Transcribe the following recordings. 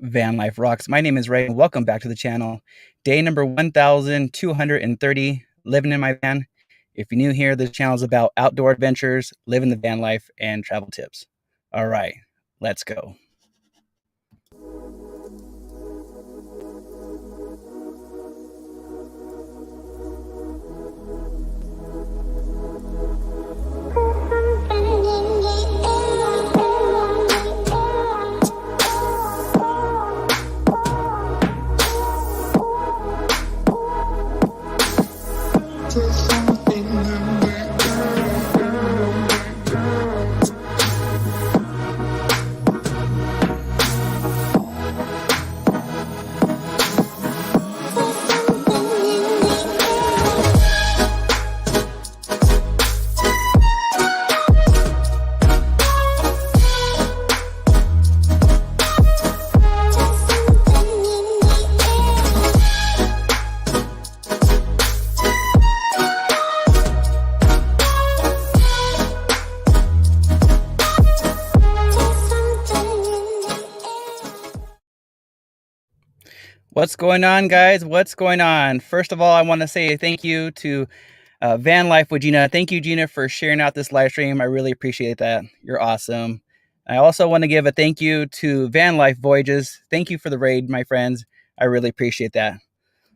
VanLifeRocks. My name is Ray, and welcome back to the channel. Day number 1230, living in my van. If you're new here, this channel is about outdoor adventures, living the van life, and travel tips. All right, let's go. What's going on, guys? What's going on? First of all, I want to say thank you to VanLife with Gina. Thank you, Gina, for sharing out this live stream. I really appreciate that. You're awesome. I also want to give a thank you to VanLife Voyages. Thank you for the raid, my friends. I really appreciate that.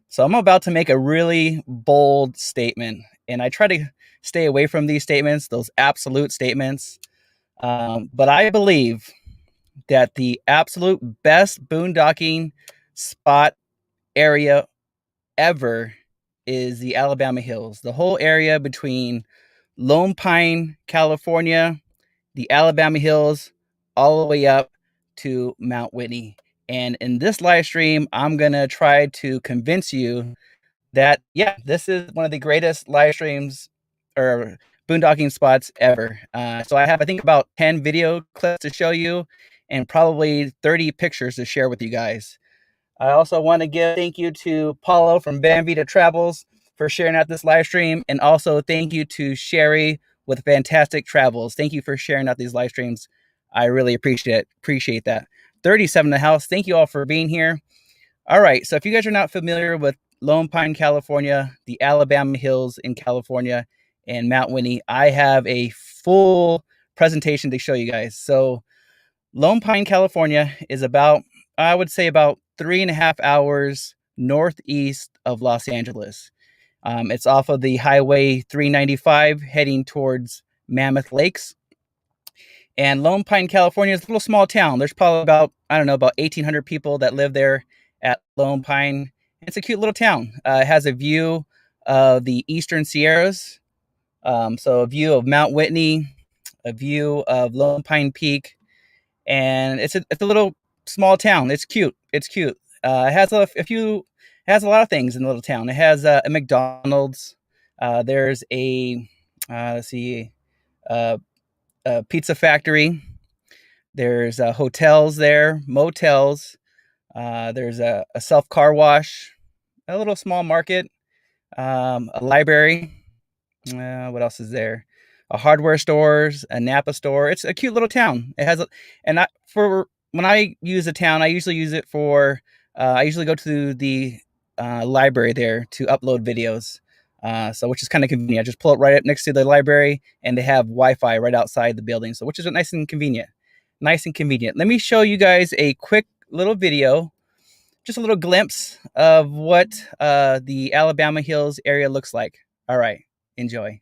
So I'm about to make a really bold statement, and I try to stay away from these statements, those absolute statements. But I believe that the absolute best boondocking spot area ever is the Alabama Hills. The whole area between Lone Pine, California, the Alabama Hills, all the way up to Mount Whitney. And in this live stream, I'm going to try to convince you that, yeah, this is one of the greatest live streams or boondocking spots ever. So I have, I think, about 10 video clips to show you and probably 30 pictures to share with you guys. I also want to give thank you to Paulo from Van Vita Travels for sharing out this live stream. And also thank you to Sherry with Fantastic Travels. Thank you for sharing out these live streams. I really appreciate that. 37 in the house. Thank you all for being here. All right. So if you guys are not familiar with Lone Pine, California, the Alabama Hills in California, and Mount Whitney, I have a full presentation to show you guys. So Lone Pine, California is about, I would say, about 3.5 hours northeast of Los Angeles. It's off of the Highway 395 heading towards Mammoth Lakes. And Lone Pine, California is a little small town. There's probably about, I don't know, about 1,800 people that live there at Lone Pine. It's a cute little town. It has a view of the Eastern Sierras. So a view of Mount Whitney, a view of Lone Pine Peak. And it's a little small town. It's cute. It's cute. It has a lot of things in the little town. It has a McDonald's. There's a pizza factory. There's hotels there, motels. There's a self car wash, a little small market, a library. What else is there? A hardware stores, a Napa store. It's a cute little town. It has when I use a town, I usually use it for, I usually go to the library there to upload videos. So which is kind of convenient. I just pull it right up next to the library, and they have Wi-Fi right outside the building. So which is nice and convenient. Nice and convenient. Let me show you guys a quick little video, just a little glimpse of what the Alabama Hills area looks like. All right, enjoy.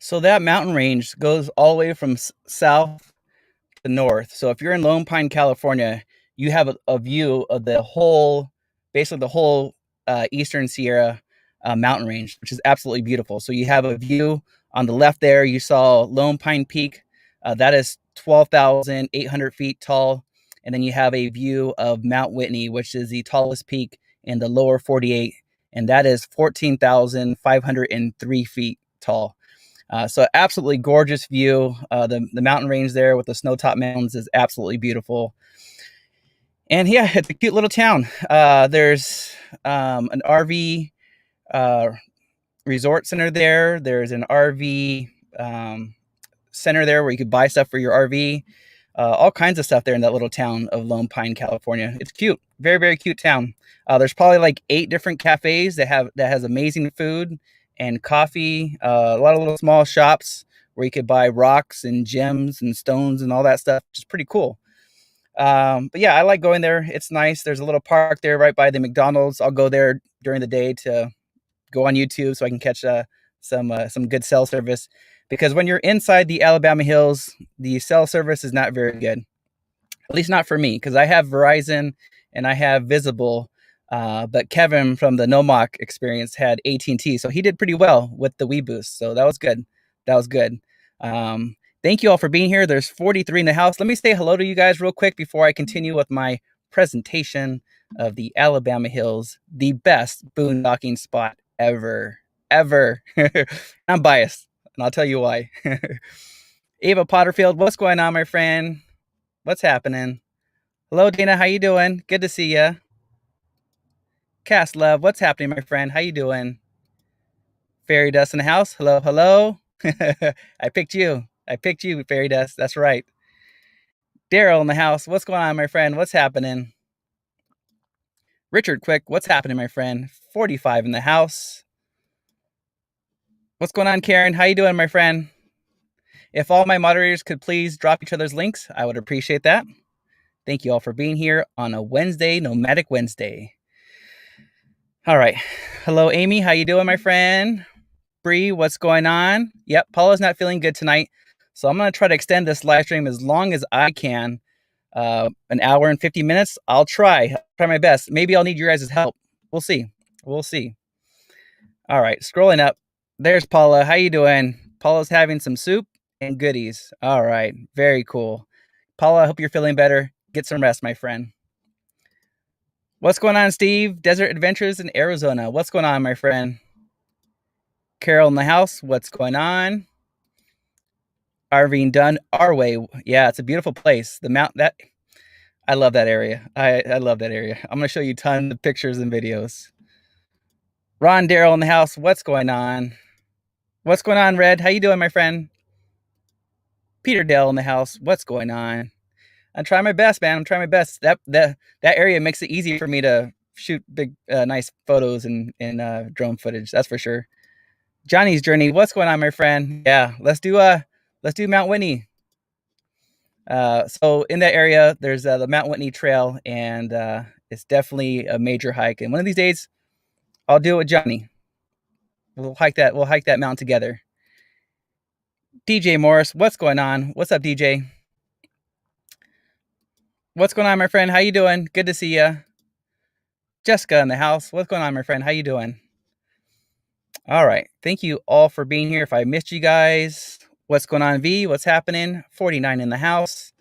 So that mountain range goes all the way from south to north. So if you're in Lone Pine, California, you have a view of the whole, basically the whole Eastern Sierra mountain range, which is absolutely beautiful. So you have a view on the left there. You saw Lone Pine Peak. That is 12,800 feet tall. And then you have a view of Mount Whitney, which is the tallest peak in the lower 48. And that is 14,503 feet tall. So absolutely gorgeous view. The mountain range there with the snow-topped mountains is absolutely beautiful. And yeah, it's a cute little town. There's an RV resort center there. There's an RV center there where you could buy stuff for your RV. All kinds of stuff there in that little town of Lone Pine, California. It's cute. Very, very cute town. There's probably like 8 different cafes that has amazing food and coffee. A lot of little small shops where you could buy rocks and gems and stones and all that stuff, which is pretty cool. But yeah, I like going there. It's nice. There's a little park there right by the McDonald's. I'll go there during the day to go on YouTube so I can catch some good cell service. Because when you're inside the Alabama Hills, the cell service is not very good. At least not for me, because I have Verizon and I have Visible. But Kevin from the NOMOC experience had AT&T, so he did pretty well with the WeBoost. So that was good. That was good. Thank you all for being here. There's 43 in the house. Let me say hello to you guys real quick before I continue with my presentation of the Alabama Hills, the best boondocking spot ever. I'm biased, and I'll tell you why. Ava Potterfield, what's going on, my friend? What's happening? Hello, Dana. How you doing? Good to see ya. Cast Love, what's happening, my friend? How you doing? Fairy Dust in the house. Hello, hello. I picked you, Fairy Dust. That's right. Daryl in the house. What's going on, my friend? What's happening? Richard Quick, what's happening, my friend? 45 in the house. What's going on, Karen? How you doing, my friend? If all my moderators could please drop each other's links, I would appreciate that. Thank you all for being here on a Wednesday, Nomadic Wednesday. All right. Hello, Amy. How you doing, my friend? Bree, what's going on? Yep, Paula's not feeling good tonight. So I'm going to try to extend this live stream as long as I can. An hour and 50 minutes. I'll try my best. Maybe I'll need your guys' help. We'll see. We'll see. All right, scrolling up. There's Paula. How you doing? Paula's having some soup and goodies. All right, very cool. Paula, I hope you're feeling better. Get some rest, my friend. What's going on, Steve? Desert Adventures in Arizona. What's going on, my friend? Carol in the house. What's going on? RVing done our way. Yeah, it's a beautiful place. The mountain that I love that area. I love that area. I'm gonna show you tons of pictures and videos. Ron Darrell in the house. What's going on? What's going on, Red? How you doing, my friend? Peter Dell in the house. What's going on? I'm trying my best, man. I'm trying my best. That area makes it easy for me to shoot big, nice photos and drone footage. That's for sure. Johnny's Journey. What's going on, my friend? Yeah, let's do Mount Whitney. So in that area, there's the Mount Whitney Trail, and it's definitely a major hike. And one of these days, I'll do it with Johnny. We'll hike that mountain together. DJ Morris, what's going on? What's up, DJ? What's going on, my friend? How you doing? Good to see you. Jessica in the house. What's going on, my friend? How you doing? All right. Thank you all for being here. If I missed you guys, what's going on, V? What's happening? 49 in the house.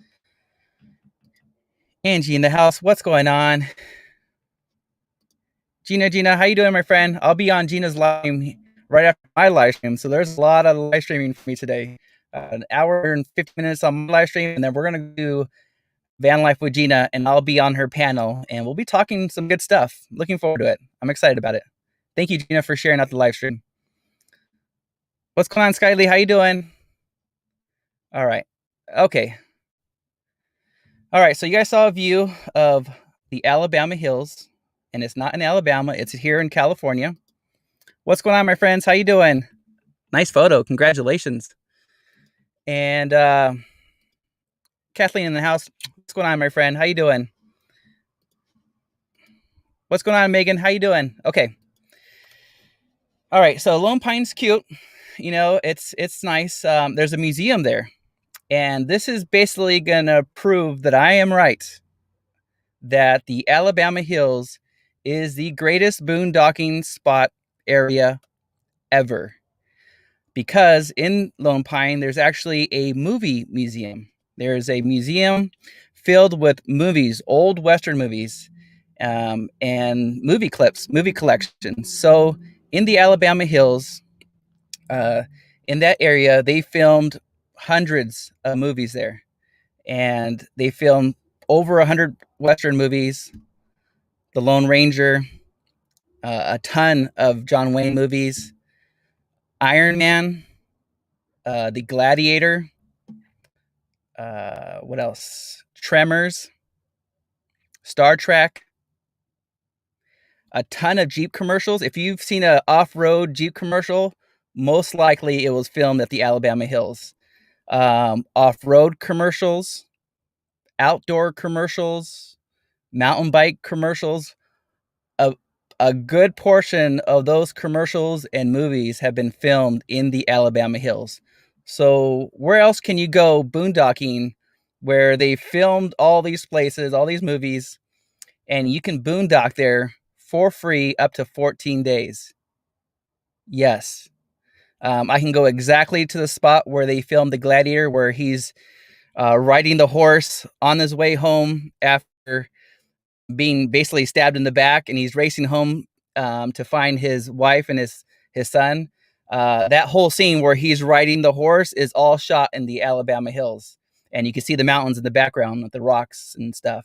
Angie in the house. What's going on? Gina, how you doing, my friend? I'll be on Gina's live stream right after my live stream. So there's a lot of live streaming for me today. An hour and 50 minutes on my live stream, and then we're going to do VanLife with Gina, and I'll be on her panel, and we'll be talking some good stuff. Looking forward to it. I'm excited about it. Thank you, Gina, for sharing out the live stream. What's going on, Skylee? How you doing? All right. Okay. All right. So you guys saw a view of the Alabama Hills, and it's not in Alabama. It's here in California. What's going on, my friends? How you doing? Nice photo. Congratulations. And Kathleen in the house. What's going on, my friend? How you doing? What's going on, Megan? How you doing? Okay. All right. So Lone Pine's cute. you know, it's nice. There's a museum there, and this is basically gonna prove that I am right, that the Alabama Hills is the greatest boondocking spot area ever. Because in Lone Pine, there's actually a movie museum. There's a museum filled with movies, old Western movies, and movie clips, movie collections. So in the Alabama Hills, uh, in that area, they filmed hundreds of movies there, and they filmed over 100 Western movies, The Lone Ranger, a ton of John Wayne movies, Iron Man, The Gladiator, what else? Tremors, Star Trek, a ton of Jeep commercials. If you've seen an off-road Jeep commercial, most likely it was filmed at the Alabama Hills. Off-road commercials, outdoor commercials, mountain bike commercials. A, a good portion of those commercials and movies have been filmed in the Alabama Hills. So where else can you go boondocking where they filmed all these places, all these movies, and you can boondock there for free up to 14 days? Yes. I can go exactly to the spot where they filmed The Gladiator, where he's riding the horse on his way home after being basically stabbed in the back, and he's racing home to find his wife and his son. That whole scene where he's riding the horse is all shot in the Alabama Hills, and you can see the mountains in the background with the rocks and stuff.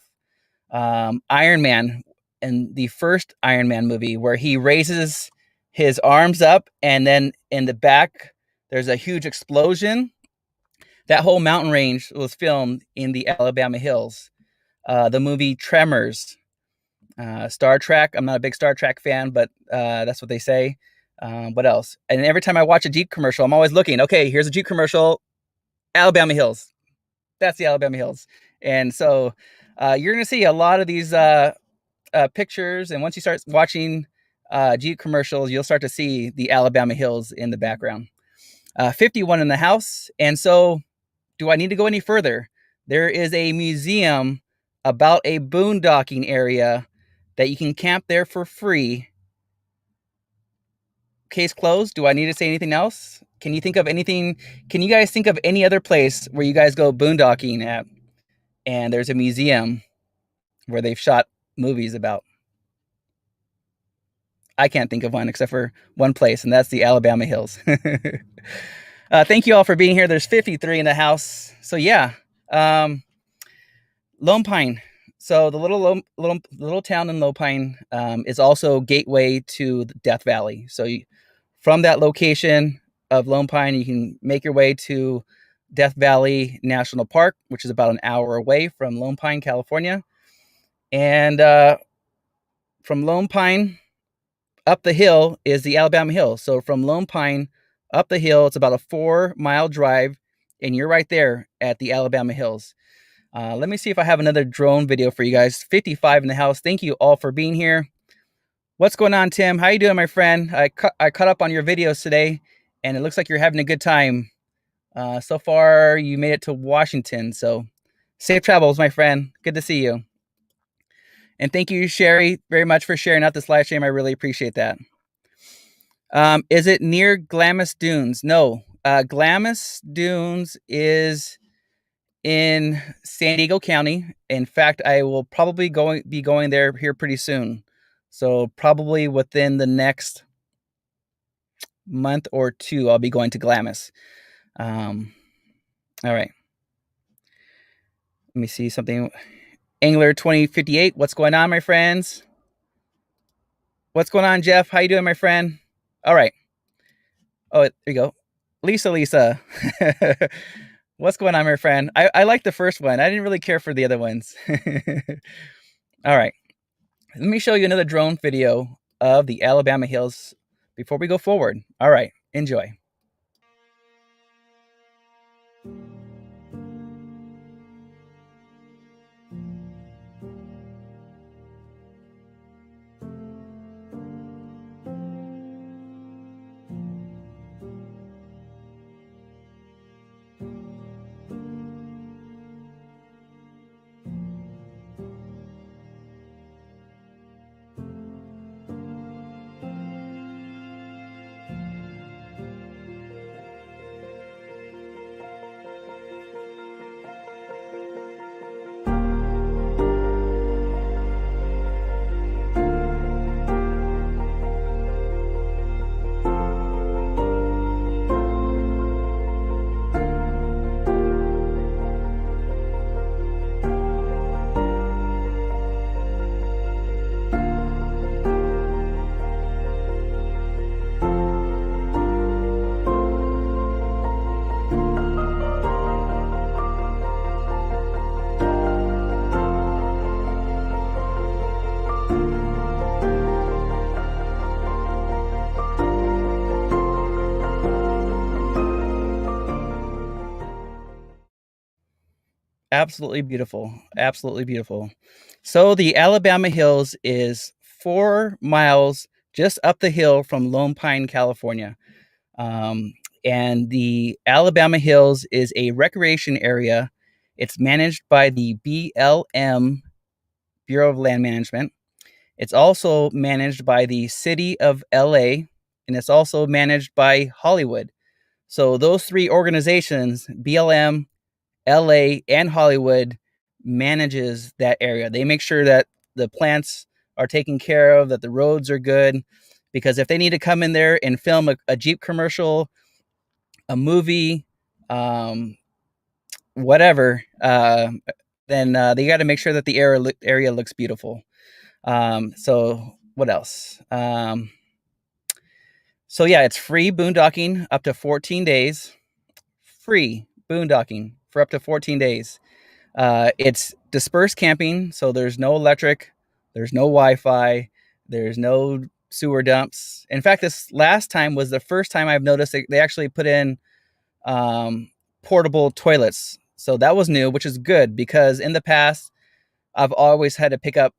Iron Man, in the first Iron Man movie, where he raises his arms up, and then in the back there's a huge explosion. That whole mountain range was filmed in the Alabama Hills. The movie Tremors, Star Trek. I'm not a big Star Trek fan, but that's what they say. What else? And every time I watch a Jeep commercial, I'm always looking. Okay, here's a Jeep commercial. Alabama Hills. That's the Alabama Hills. And so you're going to see a lot of these pictures. And once you start watching Jeep commercials, you'll start to see the Alabama Hills in the background. 51 in the house. And so, do I need to go any further? There is a museum about a boondocking area that you can camp there for free. Case closed. Do I need to say anything else? Can you think of anything? Can you guys think of any other place where you guys go boondocking at, and there's a museum where they've shot movies about? I can't think of one except for one place, and that's the Alabama Hills. Thank you all for being here. There's 53 in the house. So yeah, Lone Pine. So the little town in Lone Pine is also gateway to Death Valley. So from that location of Lone Pine, you can make your way to Death Valley National Park, which is about an hour away from Lone Pine, California. And from Lone Pine up the hill is the Alabama Hills. So from Lone Pine up the hill, it's about a 4-mile drive, and you're right there at the Alabama Hills. Let me see if I have another drone video for you guys. 55 in the house. Thank you all for being here. What's going on, Tim? How you doing, my friend? I caught up on your videos today, and it looks like you're having a good time. So far, you made it to Washington, so safe travels, my friend. Good to see you. And thank you, Sherry, very much for sharing out this live stream. I really appreciate that. Is it near Glamis Dunes? No. Glamis Dunes is in San Diego County. In fact, I will probably be going there here pretty soon. So probably within the next month or two, I'll be going to Glamis. All right. Let me see something. Angler 2058. What's going on, my friends? What's going on, Jeff? How you doing, my friend? All right. Oh, there you go. Lisa. What's going on, my friend? I like the first one. I didn't really care for the other ones. All right. Let me show you another drone video of the Alabama Hills before we go forward. All right. Enjoy. absolutely beautiful. Absolutely beautiful. So the Alabama Hills is 4 miles just up the hill from Lone Pine, California. And the Alabama Hills is a recreation area. It's managed by the BLM, Bureau of Land Management. It's also managed by the City of LA, and it's also managed by Hollywood. So those 3 organizations, BLM, LA, and Hollywood, manages that area. They make sure that the plants are taken care of, that the roads are good, because if they need to come in there and film a Jeep commercial, a movie, whatever, then they got to make sure that the area looks beautiful. So what else? So yeah, it's free boondocking up to 14 days. Free boondocking for up to 14 days. It's dispersed camping, so there's no electric, there's no Wi-Fi, there's no sewer dumps. In fact, this last time was the first time I've noticed they actually put in portable toilets. So that was new, which is good, because in the past, I've always had to pick up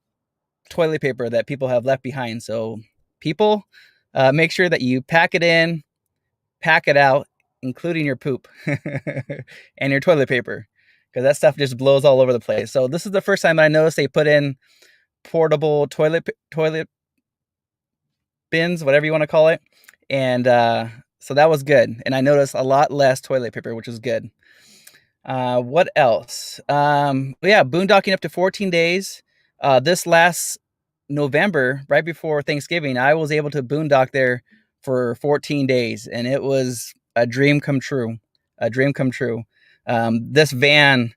toilet paper that people have left behind. So people, make sure that you pack it in, pack it out, including your poop and your toilet paper, because that stuff just blows all over the place. So this is the first time I noticed they put in portable toilet bins, whatever you want to call it. And so that was good. And I noticed a lot less toilet paper, which is good. What else? Yeah, boondocking up to 14 days. This last November, right before Thanksgiving, I was able to boondock there for 14 days, and it was a dream come true. A dream come true. This van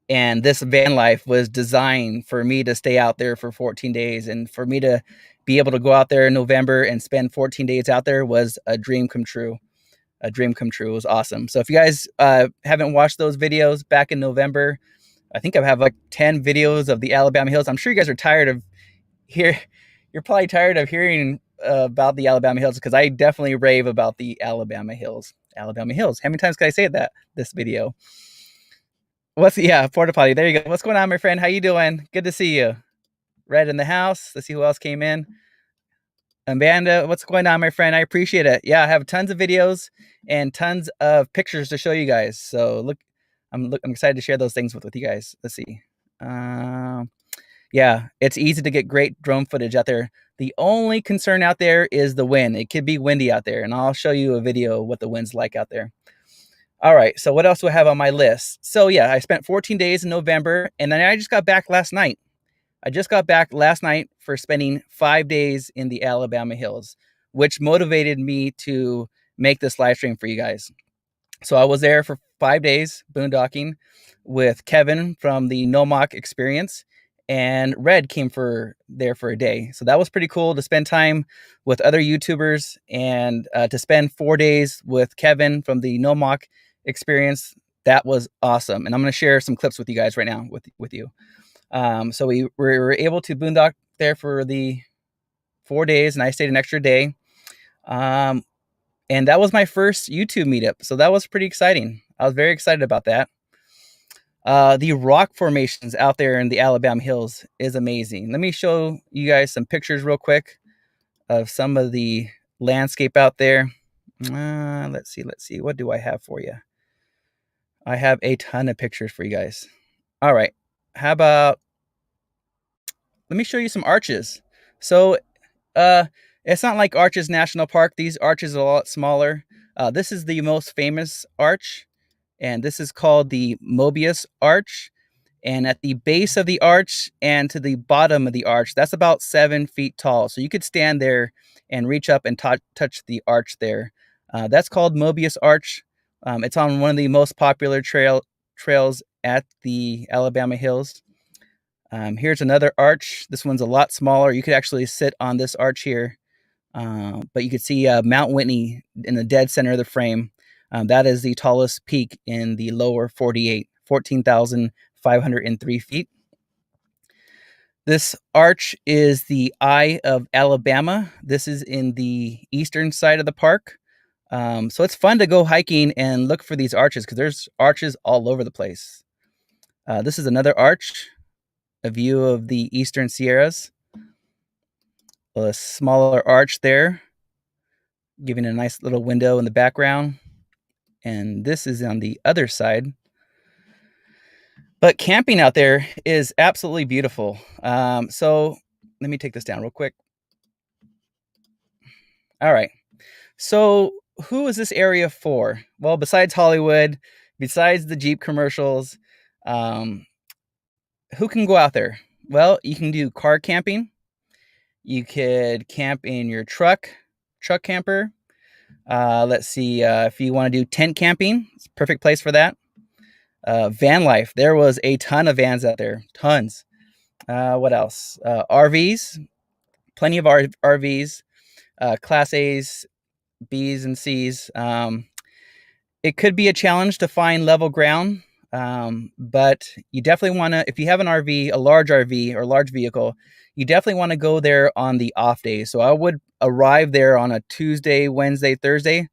and this van life was designed for me to stay out there for 14 days, and for me to be able to go out there in November and spend 14 days out there was a dream come true. A dream come true. It was awesome. So if you guys haven't watched those videos back in November, I think I have like 10 videos of the Alabama Hills. I'm sure you guys are tired of you're probably tired of hearing about the Alabama Hills, because I definitely rave about the Alabama Hills. Alabama Hills. How many times can I say that this video? Yeah, porta potty. There you go. What's going on, my friend? How you doing? Good to see you. Red in the house. Let's see who else came in. Amanda, what's going on, my friend? I appreciate it. Yeah, I have tons of videos and tons of pictures to show you guys. So I'm excited to share those things with you guys. Let's see. Yeah, it's easy to get great drone footage out there. The only concern out there is the wind. It could be windy out there, and I'll show you a video of what the wind's like out there. All right, so what else do I have on my list? So yeah, I spent 14 days in November, and then I just got back last night. I just got back last night for spending 5 days in the Alabama Hills, which motivated me to make this live stream for you guys. So I was there for 5 days boondocking with Kevin from the NOMOC experience, and Red came there for a day. So that was pretty cool to spend time with other YouTubers, and to spend 4 days with Kevin from the NOMOC experience. That was awesome. And I'm going to share some clips with you guys right now with you. So we were able to boondock there for the 4 days, and I stayed an extra day. And that was my first YouTube meetup. So that was pretty exciting. I was very excited about that. The rock formations out there in the Alabama Hills is amazing. Let me show you guys some pictures real quick of some of the landscape out there. Let's see. What do I have for you? I have a ton of pictures for you guys. All right. How about, let me show you some arches. So it's not like Arches National Park. These arches are a lot smaller. This is the most famous arch, and this is called the Mobius Arch. And at the base of the arch and to the bottom of the arch, that's about 7 feet tall. So you could stand there and reach up and touch the arch there. That's called Mobius Arch. It's on one of the most popular trails at the Alabama Hills. Here's another arch. This one's a lot smaller. You could actually sit on this arch here. But you can see Mount Whitney in the dead center of the frame. That is the tallest peak in the lower 48, 14,503 feet. This arch is the Eye of Alabama. This is in the eastern side of the park. So it's fun to go hiking and look for these arches, because there's arches all over the place. This is another arch, a view of the Eastern Sierras. A smaller arch there, giving a nice little window in the background. And this is on the other side. But camping out there is absolutely beautiful. So let me take this down real quick. All right. So who is this area for? Well, besides Hollywood, besides the Jeep commercials, who can go out there? Well, you can do car camping. You could camp in your truck camper. Let's see, if you want to do tent camping, it's a perfect place for that. Van life. There was a ton of vans out there, tons. What else? RVs, plenty of RVs, Class A's, B's, and C's. It could be a challenge to find level ground, but you definitely want to, if you have an RV, a large RV or large vehicle, you definitely want to go there on the off days. So I would arrive there on a Tuesday, Wednesday, Thursday,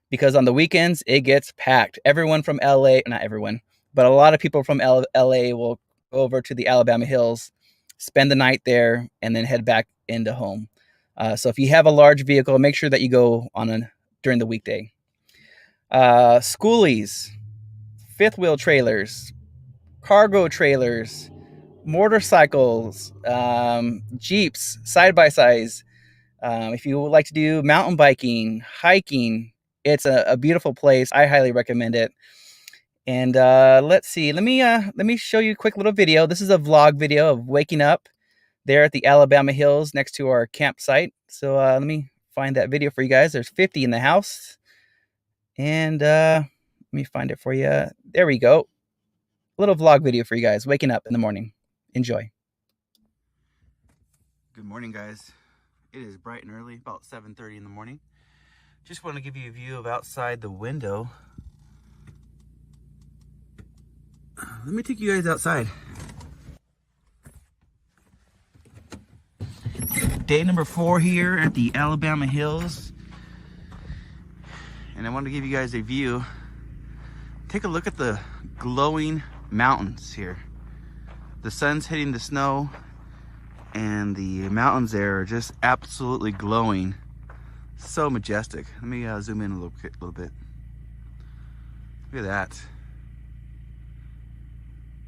because on the weekends it gets packed. Everyone from LA, not everyone, but a lot of people from LA will go over to the Alabama Hills, spend the night there, and then head back into home. So if you have a large vehicle, make sure that you go during the weekday. Schoolies, fifth wheel trailers, cargo trailers, motorcycles, Jeeps, side-by-sides. If you would like to do mountain biking, hiking, it's a beautiful place. I highly recommend it. And let's see. Let me show you a quick little video. This is a vlog video of waking up there at the Alabama Hills next to our campsite. So let me find that video for you guys. There's 50 in the house. And let me find it for you. There we go. A little vlog video for you guys waking up in the morning. Enjoy. Good morning, guys. It is bright and early, about 7:30 in the morning. Just want to give you a view of outside the window. Let me take you guys outside. Day number 4 here at the Alabama Hills. And I want to give you guys a view. Take a look at the glowing mountains here. The sun's hitting the snow and the mountains there are just absolutely glowing. So majestic. Let me zoom in a little bit. Look at that.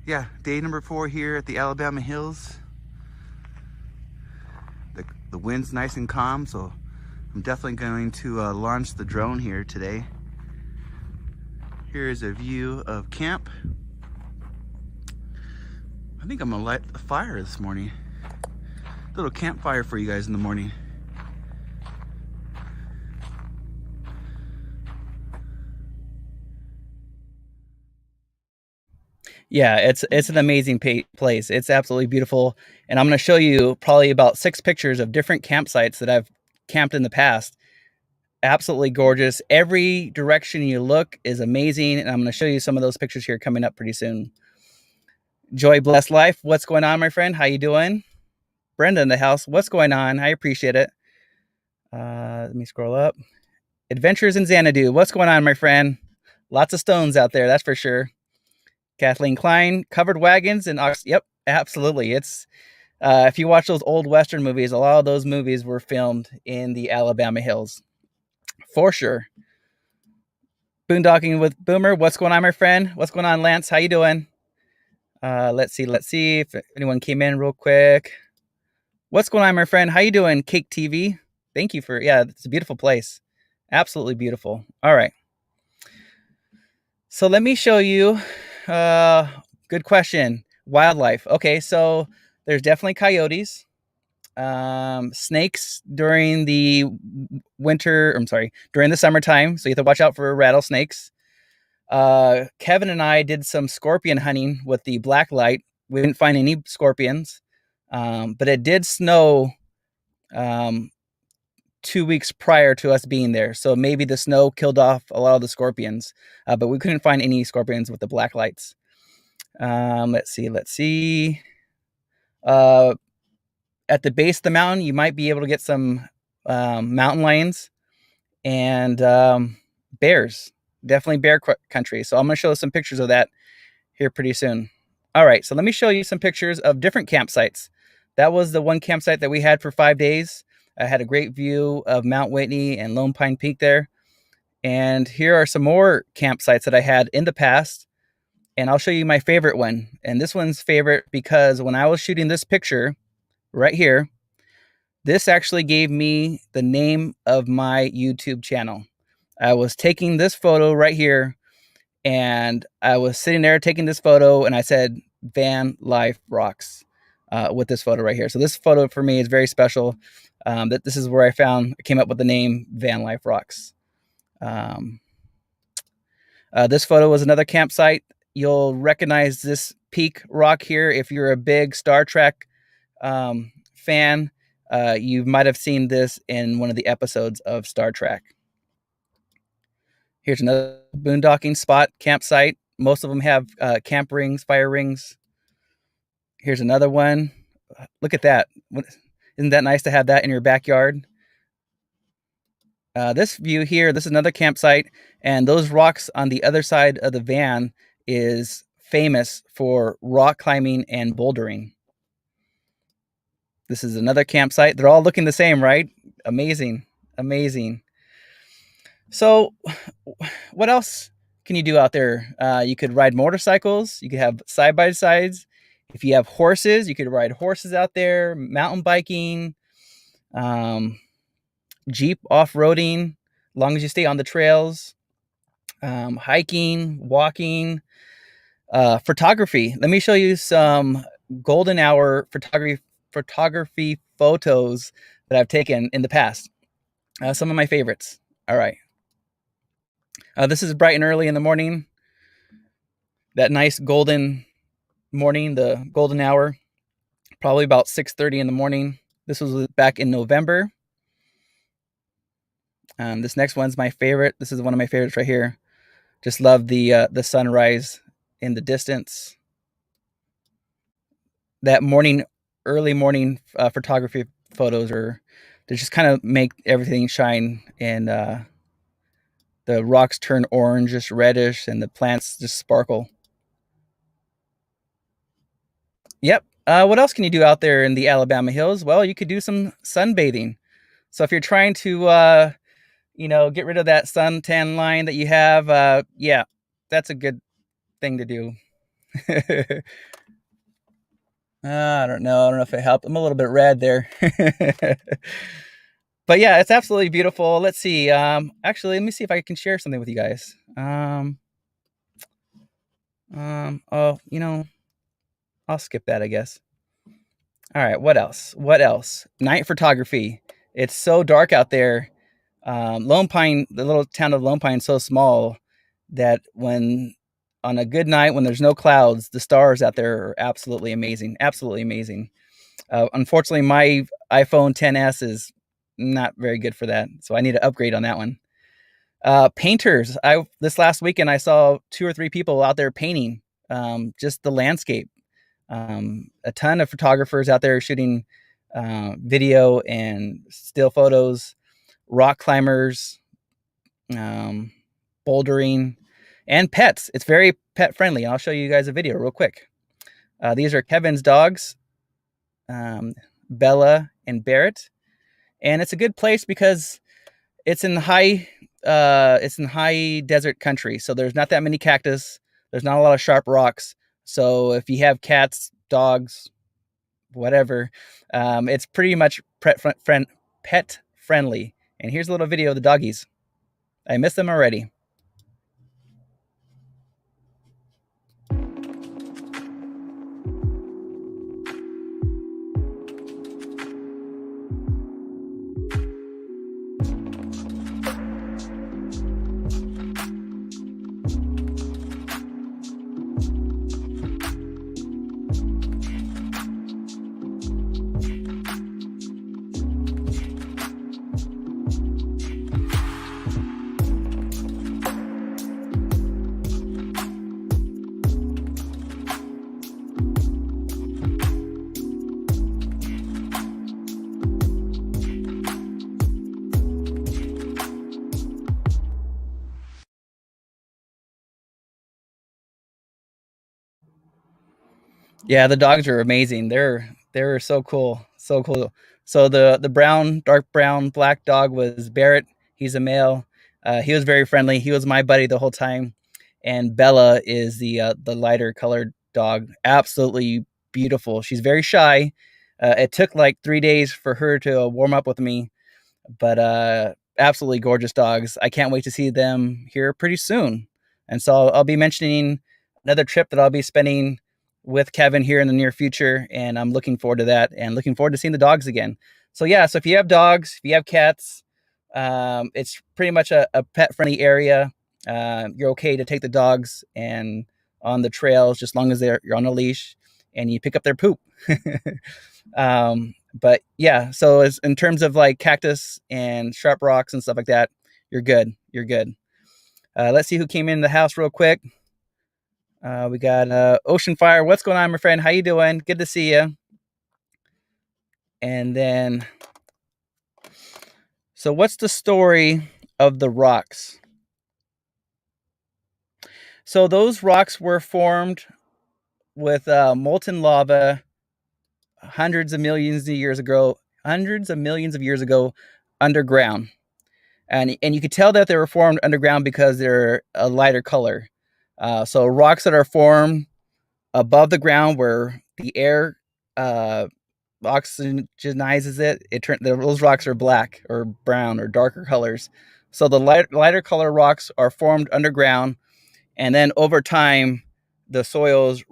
Yeah, day number 4 here at the Alabama Hills. The wind's nice and calm, so I'm definitely going to launch the drone here today. Here's a view of camp. I think I'm gonna light a fire this morning. A little campfire for you guys in the morning. Yeah, it's an amazing place. It's absolutely beautiful. And I'm going to show you probably about 6 pictures of different campsites that I've camped in the past. Absolutely gorgeous. Every direction you look is amazing. And I'm going to show you some of those pictures here coming up pretty soon. Joy Blessed Life. What's going on, my friend? How you doing? Brenda in the house. What's going on? I appreciate it. Let me scroll up. Adventures in Xanadu. What's going on, my friend? Lots of stones out there, that's for sure. Kathleen Klein, covered wagons and yep, absolutely. It's if you watch those old Western movies, a lot of those movies were filmed in the Alabama Hills, for sure. Boondocking with Boomer. What's going on, my friend? What's going on, Lance? How you doing? Let's see if anyone came in real quick. What's going on, my friend? How you doing, Cake TV? Thank you for, yeah, it's a beautiful place. Absolutely beautiful. All right. So let me show you. Good question. Wildlife. Okay, so there's definitely coyotes, snakes during the during the summertime. So you have to watch out for rattlesnakes. Kevin and I did some scorpion hunting with the black light. We didn't find any scorpions, but it did snow 2 weeks prior to us being there. So maybe the snow killed off a lot of the scorpions, but we couldn't find any scorpions with the black lights. Let's see. At the base of the mountain, you might be able to get some mountain lions and bears. Definitely bear country. So I'm going to show some pictures of that here pretty soon. All right, so let me show you some pictures of different campsites. That was the one campsite that we had for 5 days. I had a great view of Mount Whitney and Lone Pine Peak there. And here are some more campsites that I had in the past. And I'll show you my favorite one. And this one's favorite because when I was shooting this picture right here, this actually gave me the name of my YouTube channel. I was taking this photo right here, and I was sitting there taking this photo, and I said VanLifeRocks with this photo right here. So this photo for me is very special. That this is where I came up with the name VanLifeRocks. This photo was another campsite. You'll recognize this peak rock here if you're a big Star Trek fan. You might have seen this in one of the episodes of Star Trek. Here's another boondocking spot, campsite. Most of them have camp rings, fire rings. Here's another one. Look at that. Isn't that nice to have that in your backyard? This view here, this is another campsite, and those rocks on the other side of the van is famous for rock climbing and bouldering. This is another campsite. They're all looking the same, right? Amazing, amazing. So what else can you do out there? You could ride motorcycles. You could have side-by-sides. If you have horses, you could ride horses out there, mountain biking, Jeep off-roading, as long as you stay on the trails, hiking, walking, photography. Let me show you some golden hour photography photos that I've taken in the past. Some of my favorites. All right. This is bright and early in the morning. That nice golden morning, the golden hour, probably about 6:30 in the morning. This was back in November. This next one's my favorite. This is one of my favorites right here. Just love the sunrise in the distance. That early morning photography photos they just kind of make everything shine, and the rocks turn orange, just reddish, and the plants just sparkle. Yep. What else can you do out there in the Alabama hills? Well, you could do some sunbathing. So if you're trying to, get rid of that suntan line that you have, yeah, that's a good thing to do. I don't know if it helped. I'm a little bit red there. But yeah, it's absolutely beautiful. Let's see. Actually, let me see if I can share something with you guys. I'll skip that, I guess. All right, what else? Night photography. It's so dark out there. Lone Pine, the little town of Lone Pine, is so small that on a good night when there's no clouds, the stars out there are absolutely amazing. Absolutely amazing. Unfortunately, my iPhone XS is not very good for that, so I need to upgrade on that one. Painters. This last weekend I saw 2 or 3 people out there painting just the landscape. A ton of photographers out there shooting video and still photos, rock climbers, bouldering, and pets. It's very pet friendly. I'll show you guys a video real quick. These are Kevin's dogs, Bella and Barrett, and it's a good place because it's in high desert country, so there's not that many cactus. There's not a lot of sharp rocks. So if you have cats, dogs, whatever, it's pretty much pet friendly. And here's a little video of the doggies. I miss them already. Yeah, the dogs are amazing. They're so cool, so cool. So the brown, dark brown, black dog was Barrett. He's a male. He was very friendly. He was my buddy the whole time. And Bella is the lighter colored dog. Absolutely beautiful. She's very shy. It took like 3 days for her to warm up with me, but absolutely gorgeous dogs. I can't wait to see them here pretty soon. And so I'll be mentioning another trip that I'll be spending with Kevin here in the near future, and I'm looking forward to that and looking forward to seeing the dogs again. So yeah, so if you have dogs, if you have cats, it's pretty much a pet friendly area. You're okay to take the dogs and on the trails, just long as you're on a leash and you pick up their poop. But yeah, so as in terms of like cactus and sharp rocks and stuff like that, you're good. You're good. Let's see who came in the house real quick. We got Ocean Fire. What's going on, my friend? How you doing? Good to see you. And then, so what's the story of the rocks? So those rocks were formed with molten lava hundreds of millions of years ago, underground. And you could tell that they were formed underground because they're a lighter color. So rocks that are formed above the ground where the air oxygenizes those rocks are black or brown or darker colors. So the lighter color rocks are formed underground, and then over time, the soils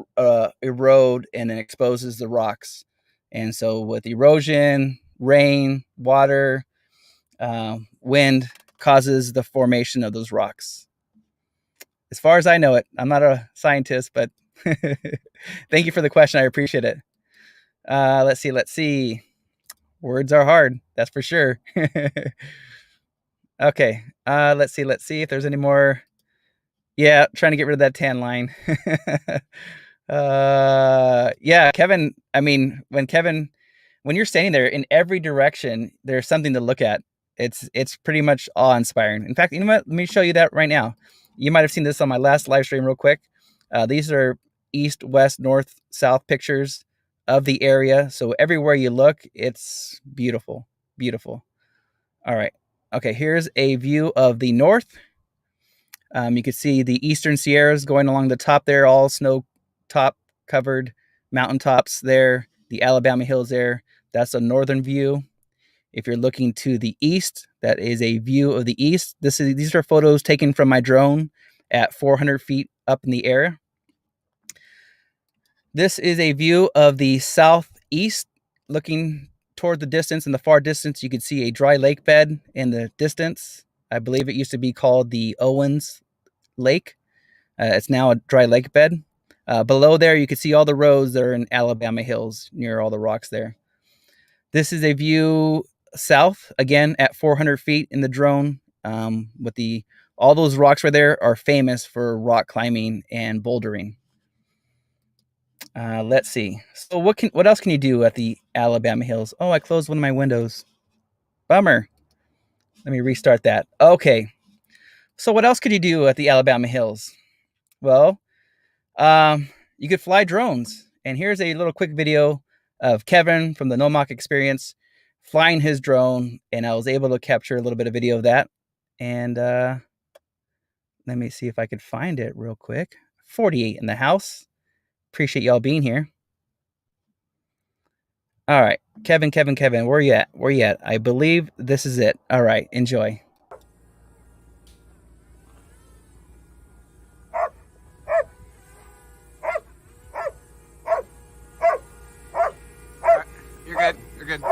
erode and then exposes the rocks. And so with erosion, rain, water, wind causes the formation of those rocks. As far as I know it, I'm not a scientist, but thank you for the question. I appreciate it. Let's see. Words are hard, that's for sure. Okay, let's see if there's any more. Yeah, trying to get rid of that tan line. Yeah, Kevin, I mean, when you're standing there in every direction, there's something to look at. It's pretty much awe-inspiring. In fact, you know what? Let me show you that right now. You might have seen this on my last live stream real quick. These are east, west, north, south pictures of the area. So everywhere you look, it's beautiful, beautiful. All right. Okay, here's a view of the north. You can see the eastern Sierras going along the top there, all snow top covered mountaintops there, the Alabama hills there. That's a northern view. If you're looking to the east, that is a view of the east. These are photos taken from my drone at 400 feet up in the air. This is a view of the southeast, looking toward the distance. In the far distance, you can see a dry lake bed in the distance. I believe it used to be called the Owens Lake. It's now a dry lake bed. Below there, you can see all the roads that are in Alabama hills near all the rocks there. This is a view south, again, at 400 feet in the drone. All those rocks right there are famous for rock climbing and bouldering. Let's see. So what else can you do at the Alabama hills? Oh, I closed one of my windows. Bummer. Let me restart that. Okay. So what else could you do at the Alabama hills? Well, you could fly drones. And here's a little quick video of Kevin from the NOMOC experience flying his drone, and I was able to capture a little bit of video of that. And let me see if I could find it real quick. 48 in the house. Appreciate y'all being here. All right, Kevin, where you at? Where you at? I believe this is it. All right, enjoy. You're good. You're good.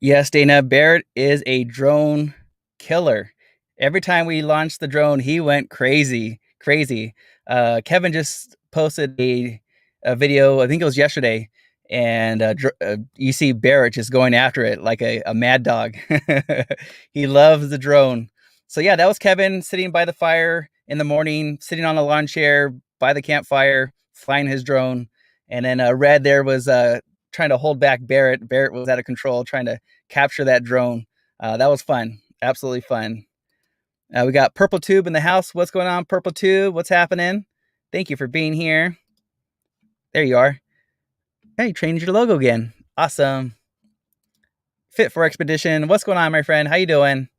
Yes, Dana, Barrett is a drone killer. Every time we launched the drone, he went crazy. Kevin just posted a video, I think it was yesterday, and you see Barrett just going after it like a mad dog. He loves the drone. So yeah, that was Kevin sitting by the fire in the morning, sitting on a lawn chair by the campfire, flying his drone. And then Red there was trying to hold back Barrett. Barrett was out of control, trying to capture that drone. That was fun. Absolutely fun. We got Purple Tube in the house. What's going on, Purple Tube? What's happening? Thank you for being here. There you are. Hey, you changed your logo again. Awesome. Fit for Expedition. What's going on, my friend? How you doing?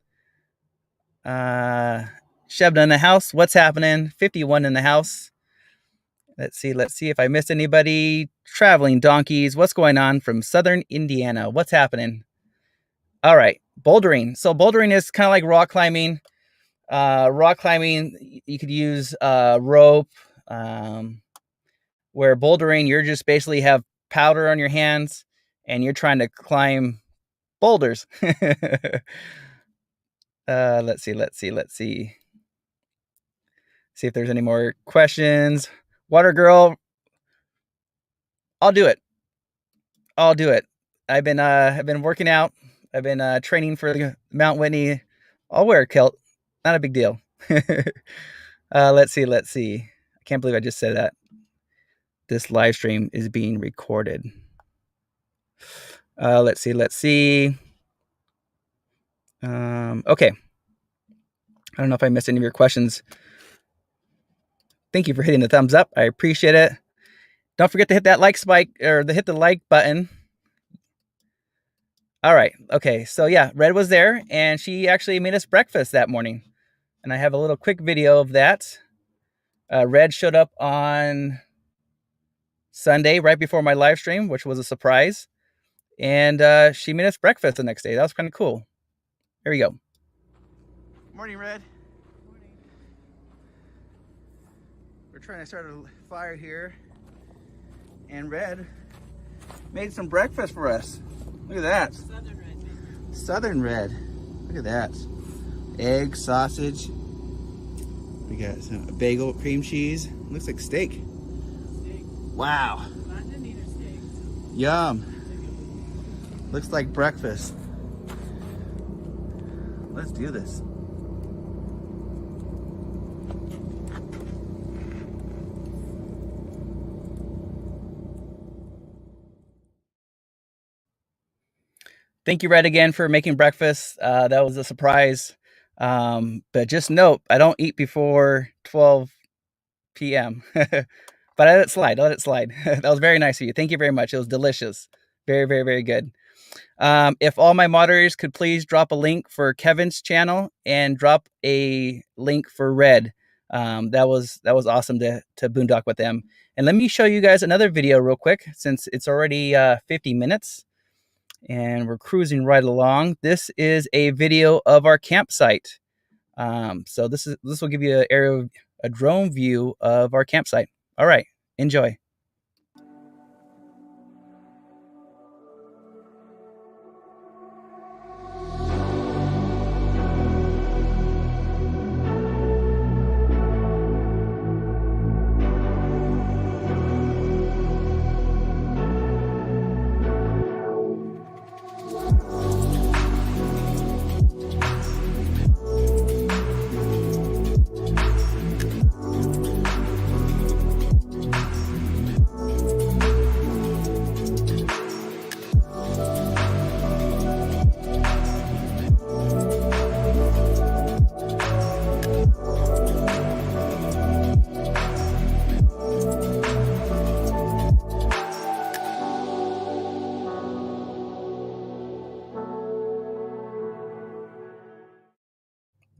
Shebna in the house. What's happening? 51 in the house. Let's see if I missed anybody. Traveling Donkeys. What's going on from Southern Indiana? What's happening? All right, bouldering. So bouldering is kind of like rock climbing. Rock climbing, you could use rope. Where bouldering, you're just basically have powder on your hands and you're trying to climb boulders. Let's see. See if there's any more questions. Water Girl, I'll do it. I've been working out. I've been training for Mount Whitney. I'll wear a kilt. Not a big deal. Let's see. I can't believe I just said that. This live stream is being recorded. Let's see. Okay. I don't know if I missed any of your questions. Thank you for hitting the thumbs up. I appreciate it. Don't forget to hit that like spike or hit the like button. All right. Okay. So yeah, Red was there and she actually made us breakfast that morning. And I have a little quick video of that. Red showed up on Sunday right before my live stream, which was a surprise. And she made us breakfast the next day. That was kind of cool. Here we go. Morning, Red. Morning. We're trying to start a fire here. And Red made some breakfast for us. Look at that. Southern Red. Southern Red. Look at that. Egg, sausage. We got some bagel, cream cheese. Looks like steak. Steak. Wow. London eater steak. Yum. Looks like breakfast. Let's do this. Thank you, Red, again for making breakfast. That was a surprise. But just note, I don't eat before 12 p.m. But I let it slide. That was very nice of you. Thank you very much. It was delicious. Very, very, very good. If all my moderators could please drop a link for Kevin's channel and drop a link for Red. That was awesome to boondock with them. And let me show you guys another video real quick since it's already 50 minutes. And we're cruising right along. This is a video of our campsite. So this will give you a drone view of our campsite. All right, enjoy.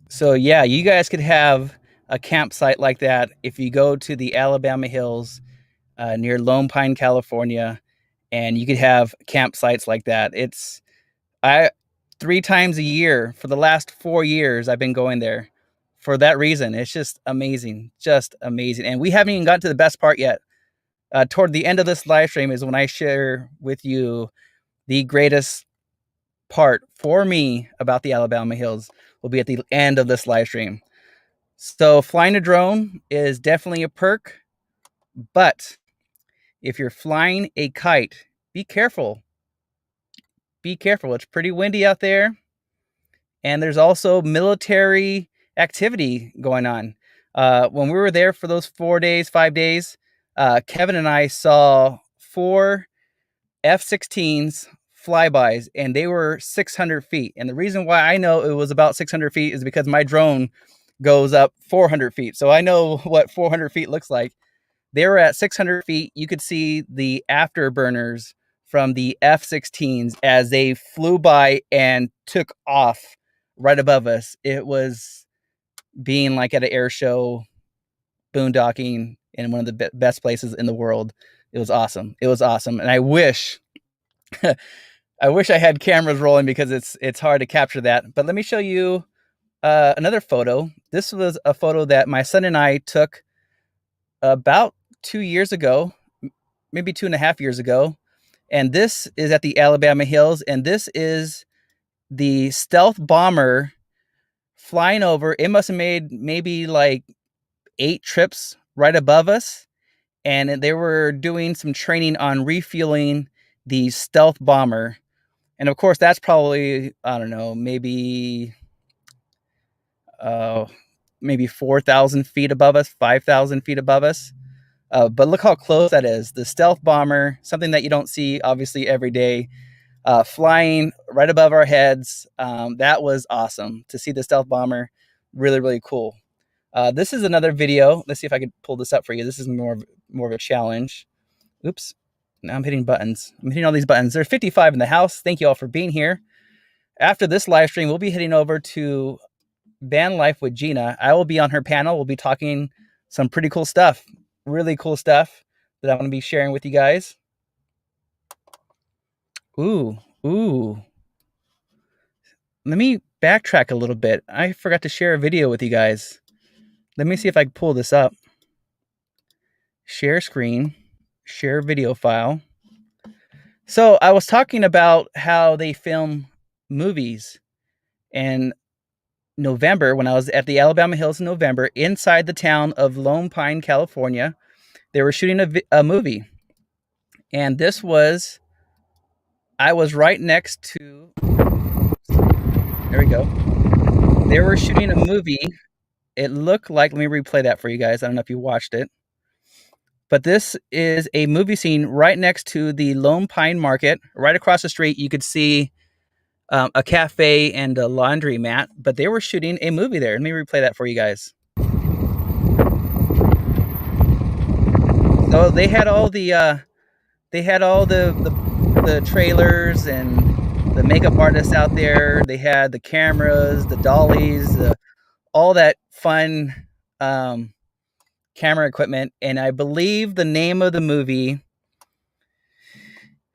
So yeah, you guys could have a campsite like that if you go to the Alabama Hills near Lone Pine, California, and you could have campsites like that. It's 3 times a year for the last 4 years I've been going there for that reason. It's just amazing, And we haven't even gotten to the best part yet. Toward the end of this live stream is when I share with you the greatest part for me about the Alabama Hills will be at the end of this live stream. So flying a drone is definitely a perk, but if you're flying a kite, be careful. Be careful. It's pretty windy out there. And there's also military activity going on. When we were there for those 4 days, 5 days, Kevin and I saw 4 F-16s flybys, and they were 600 feet. And the reason why I know it was about 600 feet is because my drone goes up 400 feet. So I know what 400 feet looks like. They were at 600 feet. You could see the afterburners from the F-16s as they flew by and took off right above us. It was being like at an air show, boondocking in one of the best places in the world. It was awesome. It was awesome. And I wish I wish I had cameras rolling because it's hard to capture that. But let me show you another photo. This was a photo that my son and I took about 2 years ago, maybe 2.5 years ago. And this is at the Alabama Hills. And this is the stealth bomber flying over. It must have made maybe like 8 trips right above us. And they were doing some training on refueling the stealth bomber. And of course, that's probably, I don't know, maybe 4,000 feet above us, 5,000 feet above us. But look how close that is. The stealth bomber, something that you don't see obviously every day, flying right above our heads. That was awesome to see the stealth bomber. Really, really cool. This is another video. Let's see if I could pull this up for you. This is more of a challenge. Oops. Now I'm hitting buttons. I'm hitting all these buttons. There's 55 in the house. Thank you all for being here. After this live stream, we'll be heading over to VanLife with Gina. I will be on her panel. We'll be talking some pretty cool stuff. Really cool stuff that I'm going to be sharing with you guys. Ooh. Let me backtrack a little bit. I forgot to share a video with you guys. Let me see if I can pull this up. Share screen. Share video file. So I was talking about how they film movies. And November, when I was at the Alabama Hills in November, inside the town of Lone Pine, California, they were shooting a movie. And this was, I was right next to, there we go. They were shooting a movie. It looked like, let me replay that for you guys. I don't know if you watched it. But this is a movie scene right next to the Lone Pine Market. Right across the street, you could see a cafe and a laundromat, but they were shooting a movie there. Let me replay that for you guys. So they had all the trailers and the makeup artists out there. They had the cameras, the dollies, all that fun camera equipment. And I believe the name of the movie,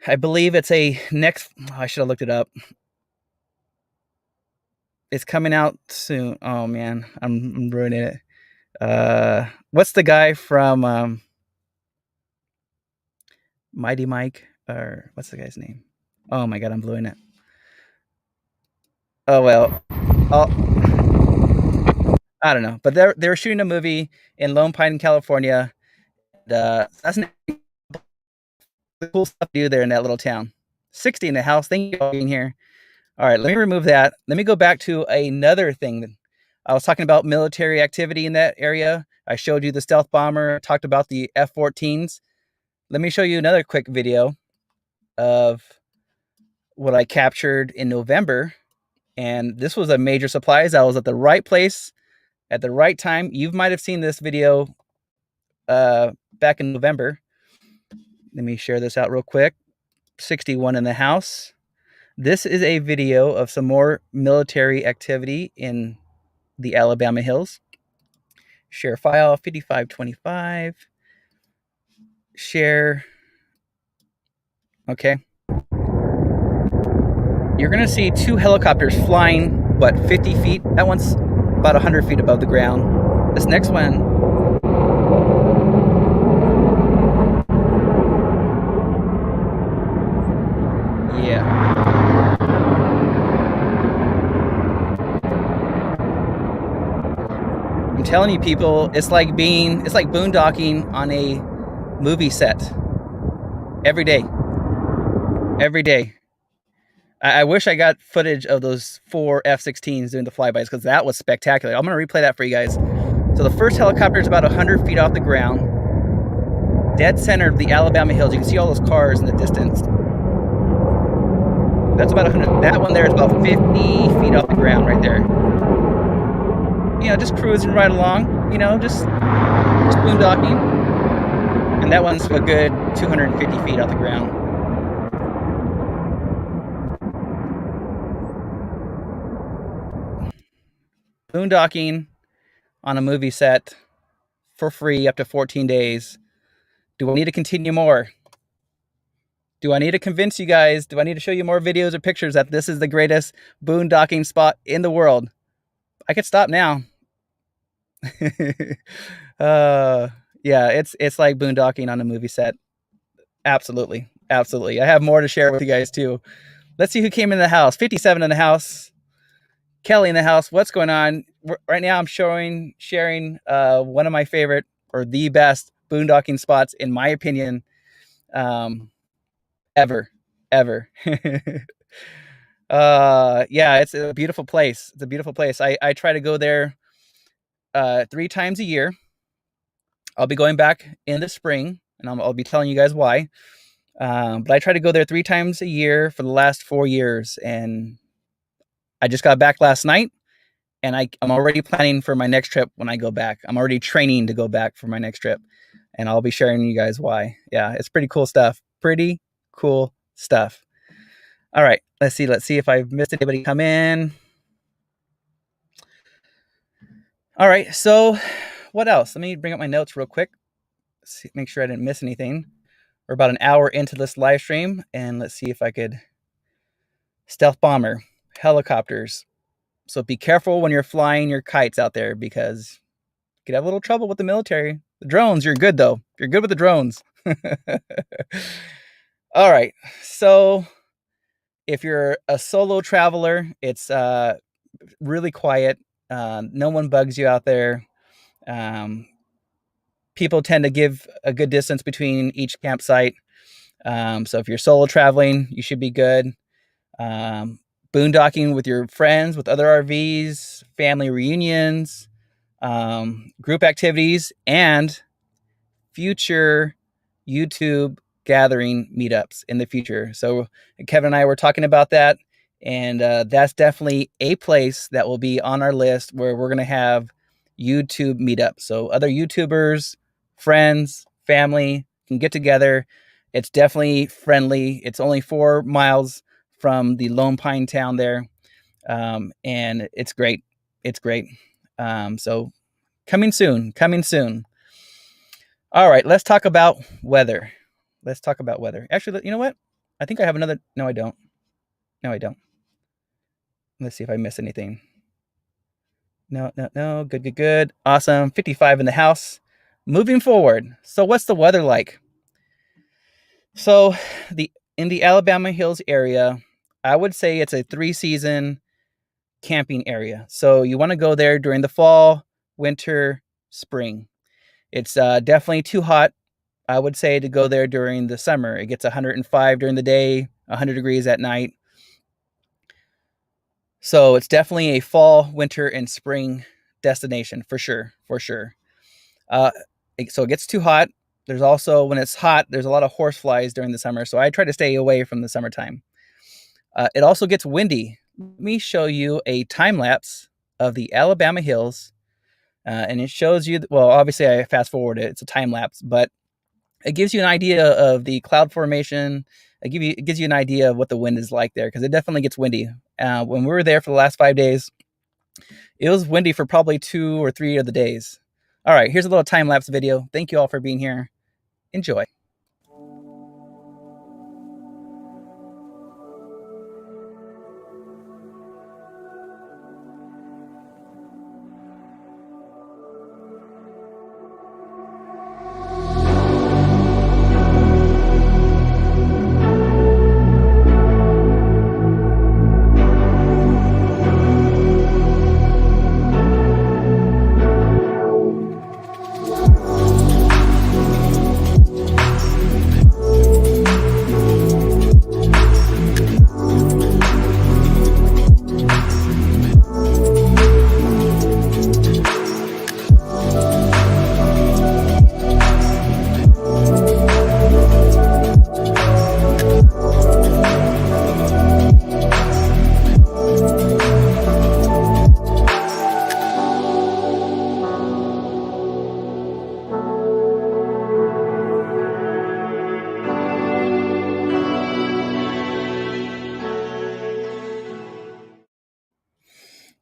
I believe it's I should have looked it up. It's coming out soon. Oh man, I'm ruining it. What's the guy from Mighty Mike? Or what's the guy's name? Oh my god, I'm blowing it. Oh well. I don't know. But they were shooting a movie in Lone Pine, California. That's cool stuff to do there in that little town. 60 in the house. Thank you for being here. All right, let me remove that. Let me go back to another thing. I was talking about military activity in that area. I showed you the stealth bomber, talked about the F-14s. Let me show you another quick video of what I captured in November. And this was a major surprise. I was at the right place at the right time. You might have seen this video back in November. Let me share this out real quick. 61 in the house. This is a video of some more military activity in the Alabama Hills. Share file, 5525. Share. Okay. You're going to see 2 helicopters flying, what, 50 feet? That one's about 100 feet above the ground. This next one, yeah. telling you, people, it's like boondocking on a movie set every day. Every day. I wish I got footage of those 4 F-16s doing the flybys, because that was spectacular. I'm going to replay that for you guys. So the first helicopter is about 100 feet off the ground, dead center of the Alabama hills. You can see all those cars in the distance. That's about 100. That one there is about 50 feet off the ground right there. You know, just cruising right along, you know, just boondocking. And that one's a good 250 feet off the ground. Boondocking on a movie set for free up to 14 days. Do I need to continue more? Do I need to convince you guys? Do I need to show you more videos or pictures that this is the greatest boondocking spot in the world? I could stop now. Yeah, it's like boondocking on a movie set. Absolutely. Absolutely. I have more to share with you guys too. Let's see who came in the house. 57 in the house. Kelly in the house. What's going on? Right now I'm sharing one of my favorite, or the best, boondocking spots in my opinion, ever. Yeah, it's a beautiful place. It's a beautiful place. I try to go there 3 times a year. I'll be going back in the spring, and I'll be telling you guys why. But I try to go there 3 times a year for the last 4 years, and I just got back last night, and I'm already planning for my next trip when I go back. I'm already training to go back for my next trip, and I'll be sharing you guys why. Yeah, it's pretty cool stuff. Pretty cool stuff. All right, let's see if I've missed anybody come in. All right, so what else? Let me bring up my notes real quick. See, make sure I didn't miss anything. We're about an hour into this live stream, and let's see if I could. Stealth bomber, helicopters. So be careful when you're flying your kites out there, because you could have a little trouble with the military. The drones, you're good though. You're good with the drones. All right, so if you're a solo traveler, it's really quiet. No one bugs you out there. People tend to give a good distance between each campsite. So if you're solo traveling, you should be good. Boondocking with your friends, with other RVs, family reunions, group activities, and future YouTube gathering meetups in the future. So Kevin and I were talking about that, and that's definitely a place that will be on our list where we're going to have YouTube meetups. So other YouTubers, friends, family can get together. It's definitely friendly. It's only 4 miles from the Lone Pine town there, and it's great. It's great. So coming soon. All right, let's talk about weather. Actually, you know what? I think I have another. No, I don't. Let's see if I miss anything. No. Good. Awesome. 55 in the house. Moving forward. So what's the weather like? So in the Alabama Hills area, I would say it's a 3-season camping area. So you want to go there during the fall, winter, spring. It's definitely too hot, I would say, to go there during the summer. It gets 105 during the day, 100 degrees at night. So it's definitely a fall, winter, and spring destination for sure. So it gets too hot. There's also, when it's hot, there's a lot of horse flies during the summer. So I try to stay away from the summertime. It also gets windy. Let me show you a time lapse of the Alabama Hills. And it shows you, well, obviously I fast forward it. It's a time lapse, but it gives you an idea of the cloud formation. It gives you an idea of what the wind is like there, because it definitely gets windy. When we were there for the last 5 days, it was windy for probably 2 or 3 of the days. All right, here's a little time lapse video. Thank you all for being here. Enjoy.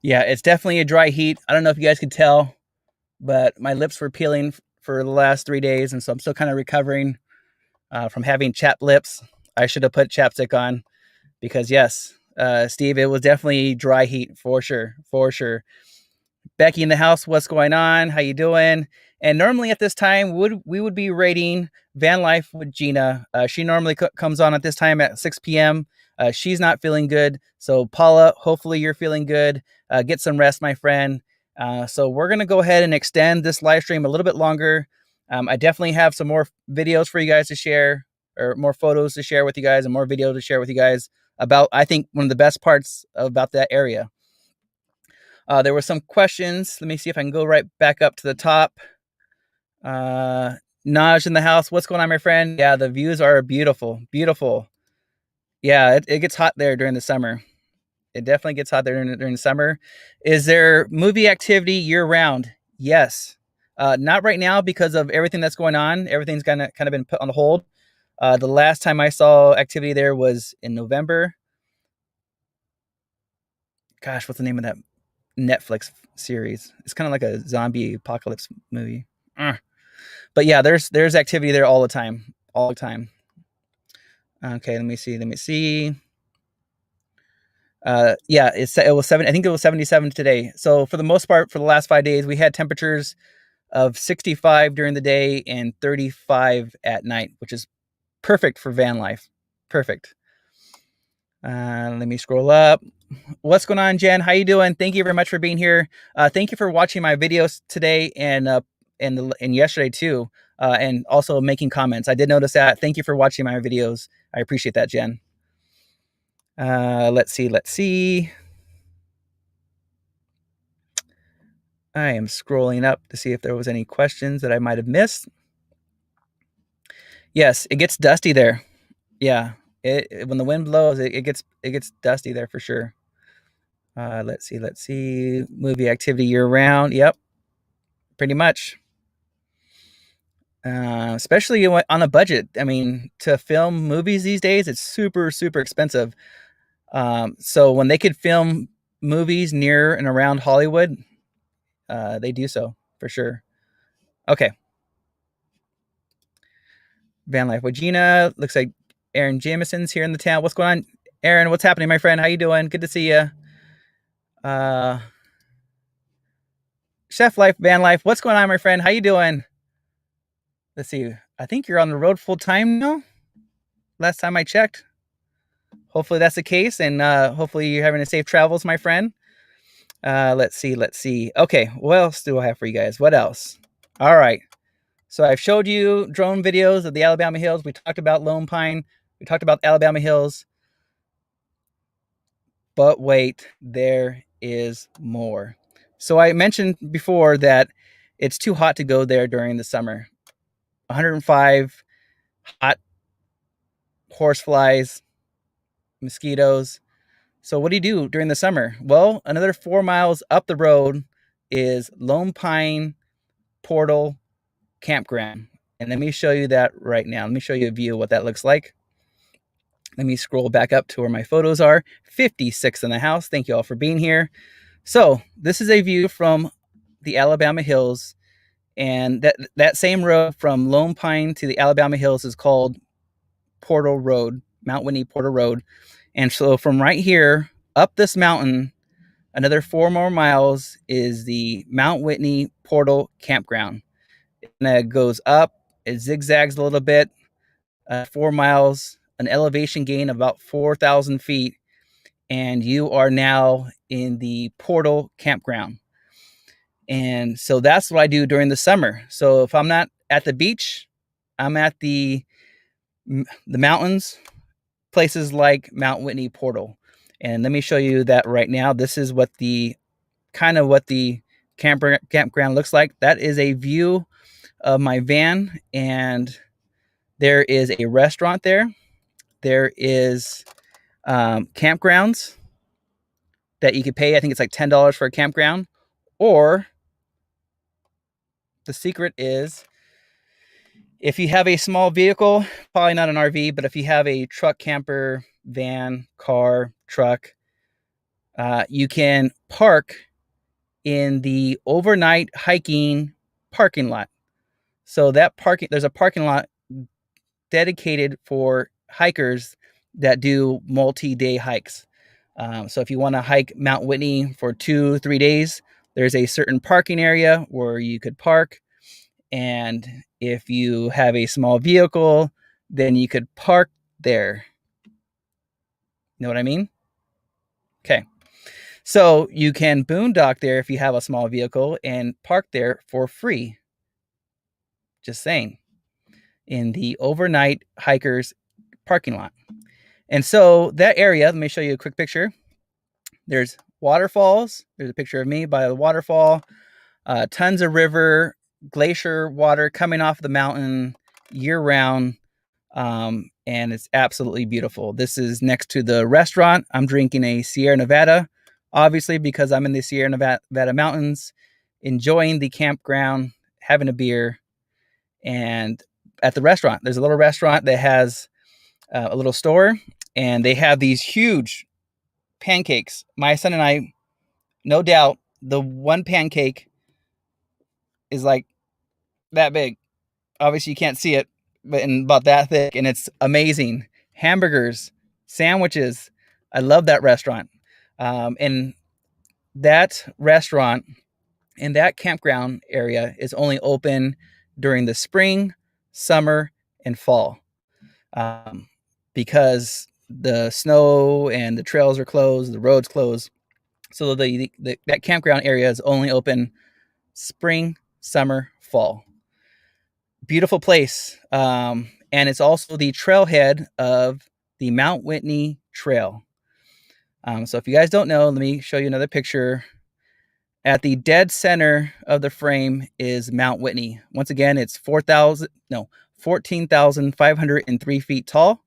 Yeah, it's definitely a dry heat. I don't know if you guys could tell, but my lips were peeling for the last 3 days, and so I'm still kind of recovering from having chapped lips. I should have put chapstick on because yes, Steve, it was definitely dry heat for sure, for sure. Becky in the house, what's going on? How you doing? And normally at this time, we would be rating Van Life with Gina. She normally comes on at this time at 6 p.m. She's not feeling good. So Paula, hopefully you're feeling good. Get some rest, my friend. So we're going to go ahead and extend this live stream a little bit longer. I definitely have some more videos for you guys to share, or more photos to share with you guys, and more video to share with you guys about, I think, one of the best parts about that area. There were some questions. Let me see if I can go right back up to the top. Naj in the house. What's going on, my friend? Yeah, the views are beautiful. Beautiful. Yeah, it gets hot there during the summer. It definitely gets hot there during the summer. Is there movie activity year round? Yes. Not right now because of everything that's going on. Everything's kind of been put on hold. The last time I saw activity there was in November. Gosh, what's the name of that Netflix series? It's kind of like a zombie apocalypse movie. But yeah, there's activity there all the time, all the time. Okay, let me see. Yeah, it was 7. I think it was 77 today. So for the most part, for the last 5 days, we had temperatures of 65 during the day and 35 at night, which is perfect for van life. Perfect. Let me scroll up. What's going on, Jen? How you doing? Thank you very much for being here. Thank you for watching my videos today and yesterday too, and also making comments. I did notice that. Thank you for watching my videos. I appreciate that, Jen. Let's see. I am scrolling up to see if there was any questions that I might have missed. Yes, it gets dusty there. Yeah, when the wind blows, it gets dusty there for sure. Let's see. Movie activity year round. Yep, pretty much. Especially on a budget. I mean, to film movies these days, it's super, super expensive. So when they could film movies near and around Hollywood, they do so for sure. Okay. Van Life with Gina. Looks like Aaron Jamison's here in the town. What's going on, Aaron? What's happening, my friend? How you doing? Good to see you. Chef Life, Van Life. What's going on, my friend? How you doing? Let's see. I think you're on the road full time now. Last time I checked. Hopefully that's the case, and hopefully you're having a safe travels, my friend. Let's see. Okay, what else do I have for you guys? What else? All right. So I've showed you drone videos of the Alabama Hills. We talked about Lone Pine. We talked about Alabama Hills. But wait, there is more. So I mentioned before that it's too hot to go there during the summer. 105, hot, horseflies, mosquitoes. So what do you do during the summer? Well, another 4 miles up the road is Lone Pine Portal Campground. And let me show you that right now. Let me show you a view of what that looks like. Let me scroll back up to where my photos are. 56 in the house. Thank you all for being here. So this is a view from the Alabama Hills. And that same road from Lone Pine to the Alabama Hills is called Portal Road, Mount Whitney Portal Road. And so from right here up this mountain, another 4 more miles is the Mount Whitney Portal Campground. And it goes up, it zigzags a little bit, 4 miles, an elevation gain of about 4,000 feet, and you are now in the Portal Campground. And so that's what I do during the summer. So if I'm not at the beach, I'm at the mountains, places like Mount Whitney Portal. And let me show you that right now. This is what the campground looks like. That is a view of my van, and there is a restaurant there. There is campgrounds that you could pay. I think it's like $10 for a campground. Or the secret is, if you have a small vehicle, probably not an RV, but if you have a truck, camper, van, car, truck, you can park in the overnight hiking parking lot. So there's a parking lot dedicated for hikers that do multi-day hikes. So if you want to hike Mount Whitney for 2-3 days, there's a certain parking area where you could park. And if you have a small vehicle, then you could park there. Know what I mean? Okay. So you can boondock there if you have a small vehicle and park there for free. Just saying. In the overnight hikers parking lot. And so that area, let me show you a quick picture. There's waterfalls. There's a picture of me by the waterfall. Tons of river, glacier water coming off the mountain year round. And it's absolutely beautiful. This is next to the restaurant. I'm drinking a Sierra Nevada, obviously, because I'm in the Sierra Nevada mountains, enjoying the campground, having a beer. And at the restaurant, there's a little restaurant that has a little store, and they have these huge pancakes. My son and I, no doubt, the one pancake is like that big. Obviously, you can't see it, but about that thick, and it's amazing. Hamburgers, sandwiches. I love that restaurant. And that restaurant and that campground area is only open during the spring, summer, and fall, because the snow and the trails are closed, the roads closed. So that campground area is only open spring, summer, fall. Beautiful place. And it's also the trailhead of the Mount Whitney Trail. So if you guys don't know, let me show you another picture. At the dead center of the frame is Mount Whitney. Once again, it's 14,503 feet tall.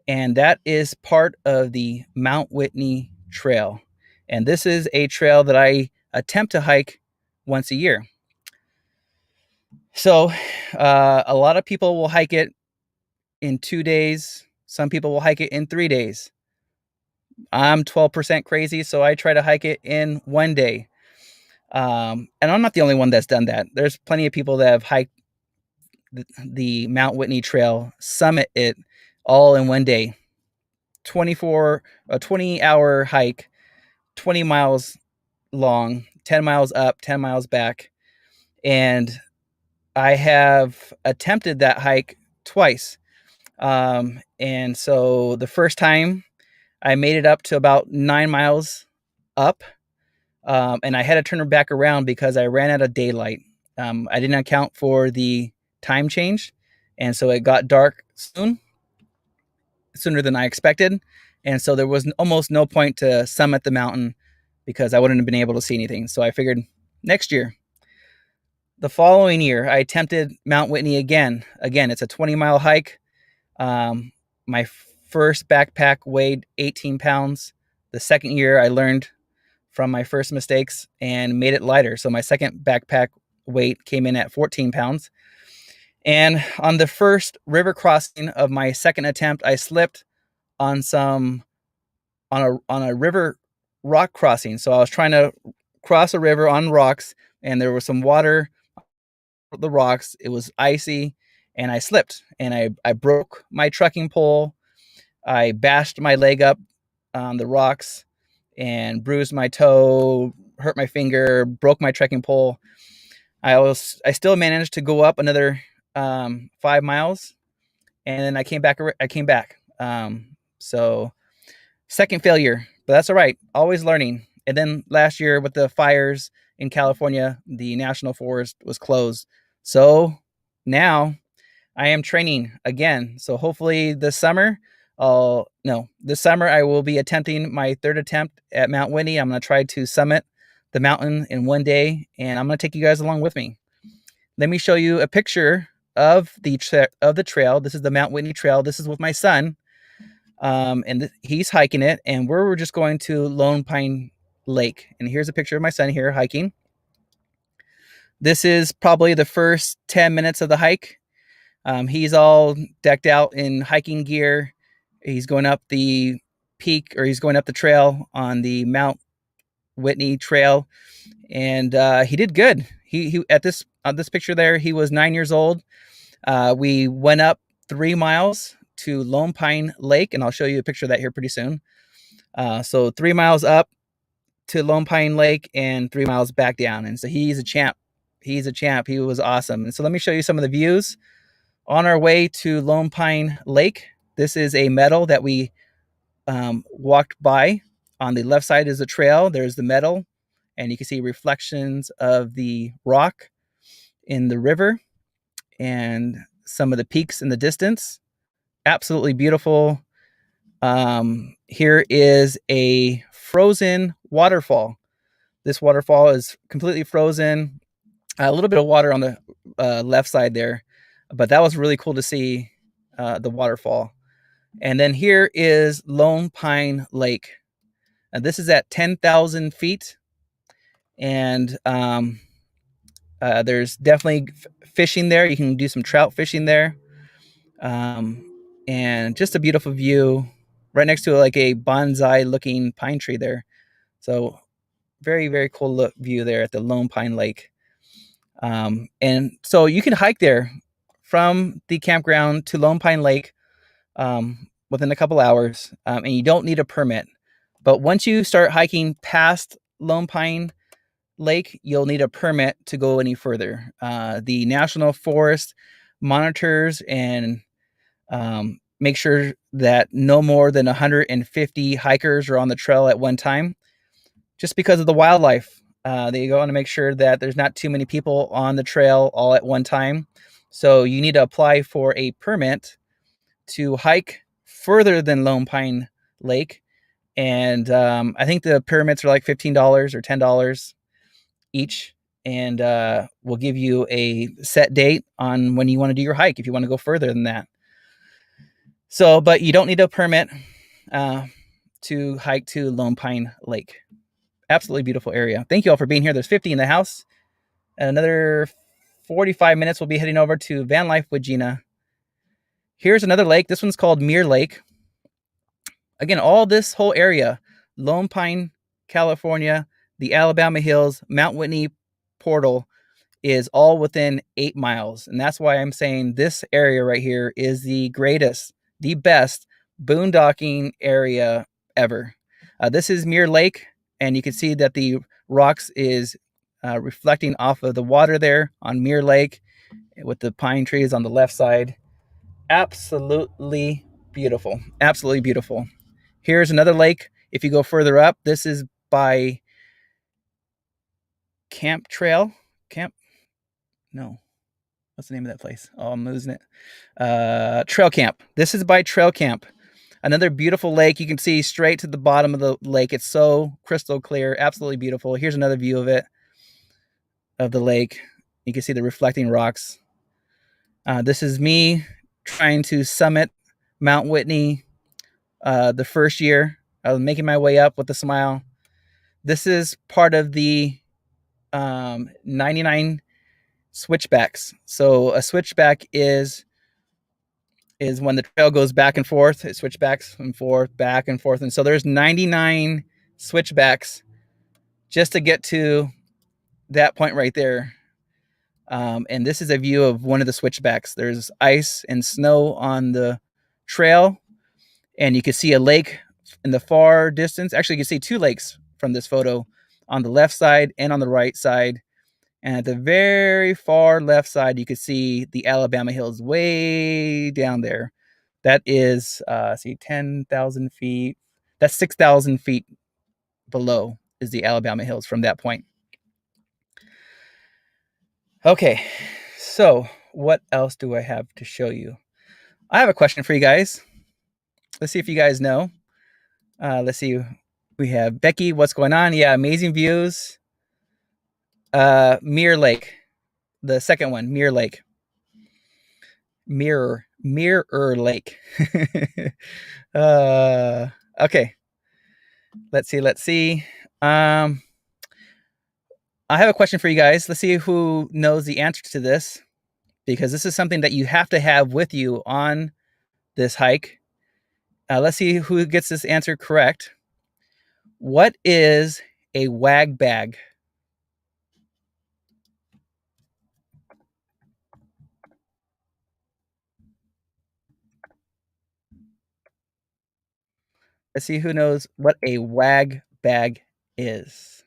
And that is part of the Mount Whitney Trail. And this is a trail that I attempt to hike once a year. So a lot of people will hike it in 2 days. Some people will hike it in 3 days. I'm 12% crazy, so I try to hike it in 1 day. And I'm not the only one that's done that. There's plenty of people that have hiked the Mount Whitney Trail, summit it all in 1 day. 20-hour hike, 20 miles long, 10 miles up, 10 miles back. And I have attempted that hike twice. And so the first time I made it up to about 9 miles up. And I had to turn her back around because I ran out of daylight. I didn't account for the time change. And so it got dark sooner than I expected. And so there was almost no point to summit the mountain because I wouldn't have been able to see anything. So I figured next year. The following year, I attempted Mount Whitney again. Again, it's a 20-mile hike. My first backpack weighed 18 pounds. The second year, I learned from my first mistakes and made it lighter. So my second backpack weight came in at 14 pounds. And on the first river crossing of my second attempt, I slipped on a river rock crossing. So I was trying to cross a river on rocks, and there was some water on the rocks. It was icy, and I slipped, and I broke my trekking pole. I bashed my leg up on the rocks and bruised my toe, hurt my finger, broke my trekking pole. I still managed to go up another 5 miles, and then I came back. So second failure, but that's all right. Always learning. And then last year with the fires in California, the national forest was closed. So now I am training again. So hopefully this summer I will be attempting my third attempt at Mount Whitney. I'm going to try to summit the mountain in 1 day, and I'm going to take you guys along with me. Let me show you a picture of the trail. This is the Mount Whitney Trail. This is with my son, and he's hiking it, and we're just going to Lone Pine Lake. And here's a picture of my son here hiking. This is probably the first 10 minutes of the hike. He's all decked out in hiking gear. He's going up the peak, or he's going up the trail on the Mount Whitney trail, and he did good. He at this picture there, he was 9 years old. We went up 3 miles to Lone Pine Lake, and I'll show you a picture of that here pretty soon. So 3 miles up to Lone Pine Lake and 3 miles back down, and so he's a champ. He's a champ. He was awesome. And so let me show you some of the views on our way to Lone Pine Lake. This is a meadow that we walked by. On the left side is a trail. There's the meadow, and you can see reflections of the rock in the river and some of the peaks in the distance. Absolutely beautiful. Here is a frozen waterfall. This waterfall is completely frozen. A little bit of water on the left side there, but that was really cool to see the waterfall. And then here is Lone Pine Lake. And this is at 10,000 feet. And there's definitely fishing there. You can do some trout fishing there. And just a beautiful view right next to like a bonsai looking pine tree there. So very, very cool look view there at the Lone Pine Lake. And so you can hike there from the campground to Lone Pine Lake within a couple hours, and you don't need a permit. But once you start hiking past Lone Pine Lake, you'll need a permit to go any further. The National Forest monitors and make sure that no more than 150 hikers are on the trail at one time, just because of the wildlife. They want to make sure that there's not too many people on the trail all at one time. So you need to apply for a permit to hike further than Lone Pine Lake. And I think the permits are like $15 or $10 each. And we'll give you a set date on when you want to do your hike if you want to go further than that. So, but you don't need a permit to hike to Lone Pine Lake. Absolutely beautiful area. Thank you all for being here. There's 50 in the house. And another 45 minutes, we'll be heading over to VanLife with Gina. Here's another lake. This one's called Mirror Lake. Again, all this whole area, Lone Pine, California, the Alabama Hills, Mount Whitney portal is all within 8 miles. And that's why I'm saying this area right here is the greatest, the best boondocking area ever. This is Mirror Lake, and you can see that the rocks is reflecting off of the water there on Mirror Lake with the pine trees on the left side. Absolutely beautiful. Absolutely beautiful. Here's another lake. If you go further up, this is by Camp Trail. No. What's the name of that place? Oh, I'm losing it. Trail Camp. This is by Trail Camp. Another beautiful lake. You can see straight to the bottom of the lake. It's so crystal clear. Absolutely beautiful. Here's another view of it, of the lake. You can see the reflecting rocks. This is me trying to summit Mount Whitney the first year. I was making my way up with a smile. This is part of the 99 switchbacks. So a switchback is when the trail goes back and forth. It switchbacks and forth, back and forth. And so there's 99 switchbacks just to get to that point right there. And this is a view of one of the switchbacks. There's ice and snow on the trail, and you can see a lake in the far distance. Actually, you can see two lakes from this photo, on the left side and on the right side. And at the very far left side, you can see the Alabama Hills way down there. That is, 10,000 feet. That's 6,000 feet below is the Alabama Hills from that point. Okay, so what else do I have to show you? I have a question for you guys. Let's see if you guys know. Let's see. We have Becky. What's going on? Yeah, amazing views. Mirror Lake. The second one, Mirror Lake. Mirror Lake. Okay. Let's see. I have a question for you guys. Let's see who knows the answer to this, because this is something that you have to have with you on this hike. Let's see who gets this answer correct. What is a wag bag? Let's see who knows what a wag bag is.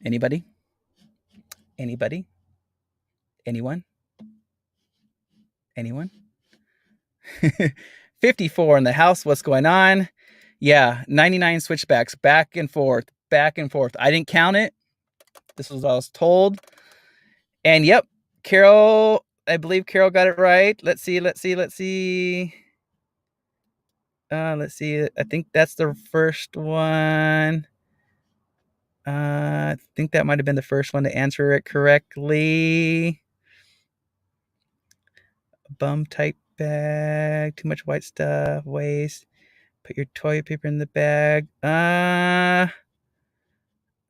Anybody? Anybody? Anyone? Anyone? 54 in the house. What's going on? Yeah, 99 switchbacks, back and forth, back and forth. I didn't count it. This was what I was told. And yep, Carol, I believe Carol got it right. Let's see. Let's see. I think that's the first one. I think that might have been the first one to answer it correctly. Bum type bag, too much white stuff, waste. Put your toilet paper in the bag. I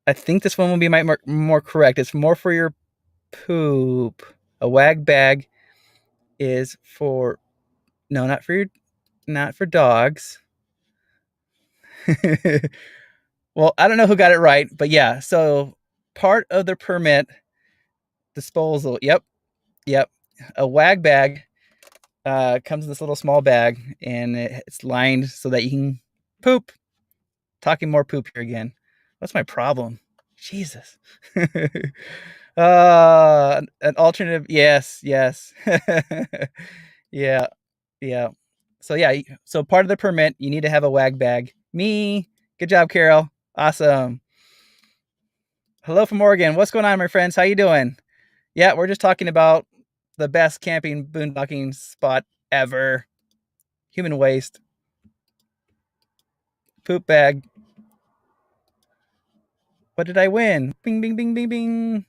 think this one will be more correct. It's more for your poop. A wag bag is for not for dogs. Well, I don't know who got it right, but yeah. So part of the permit disposal. Yep. A wag bag comes in this little small bag, and it's lined so that you can poop. Talking more poop here again. What's my problem? Jesus. An alternative. Yes. Yeah. So part of the permit, you need to have a wag bag. Me. Good job, Carol. Awesome. Hello from Oregon. What's going on, my friends? How you doing? Yeah, we're just talking about the best camping boondocking spot ever. Human waste. Poop bag. What did I win? Bing, bing, bing, bing, bing.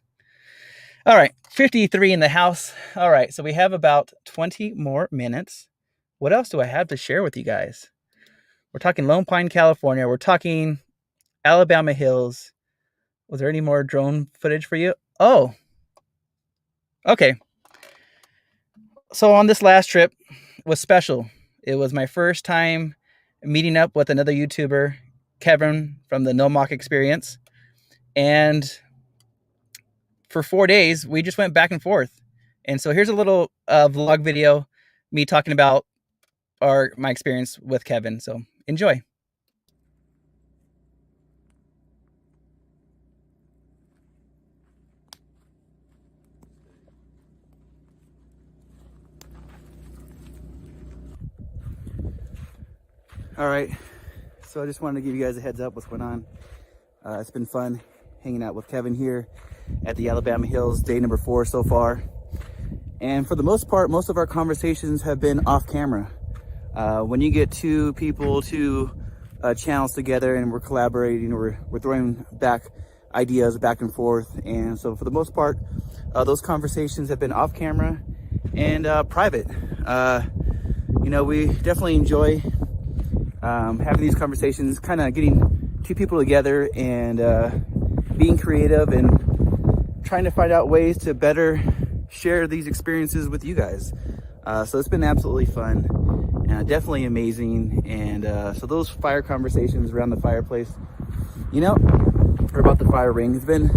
All right, 53 in the house. All right, so we have about 20 more minutes. What else do I have to share with you guys? We're talking Lone Pine, California. We're talking Alabama hills. Was there any more drone footage for you? Oh, okay. So on this last trip was special. It was my first time meeting up with another YouTuber, Kevin from the No Mock Experience. And for 4 days, we just went back and forth. And so here's a little vlog video, me talking about my experience with Kevin. So enjoy. All right, so I just wanted to give you guys a heads up what's going on. It's been fun hanging out with Kevin here at the Alabama Hills, day number 4 so far. And for the most part, most of our conversations have been off camera. When you get two people, two channels together and we're collaborating, we're throwing back ideas back and forth. And so for the most part, those conversations have been off camera and private. We definitely enjoy having these conversations, kind of getting two people together and being creative and trying to find out ways to better share these experiences with you guys. So it's been absolutely fun, definitely amazing. And so those fire conversations around the fireplace, or about the fire ring, it's been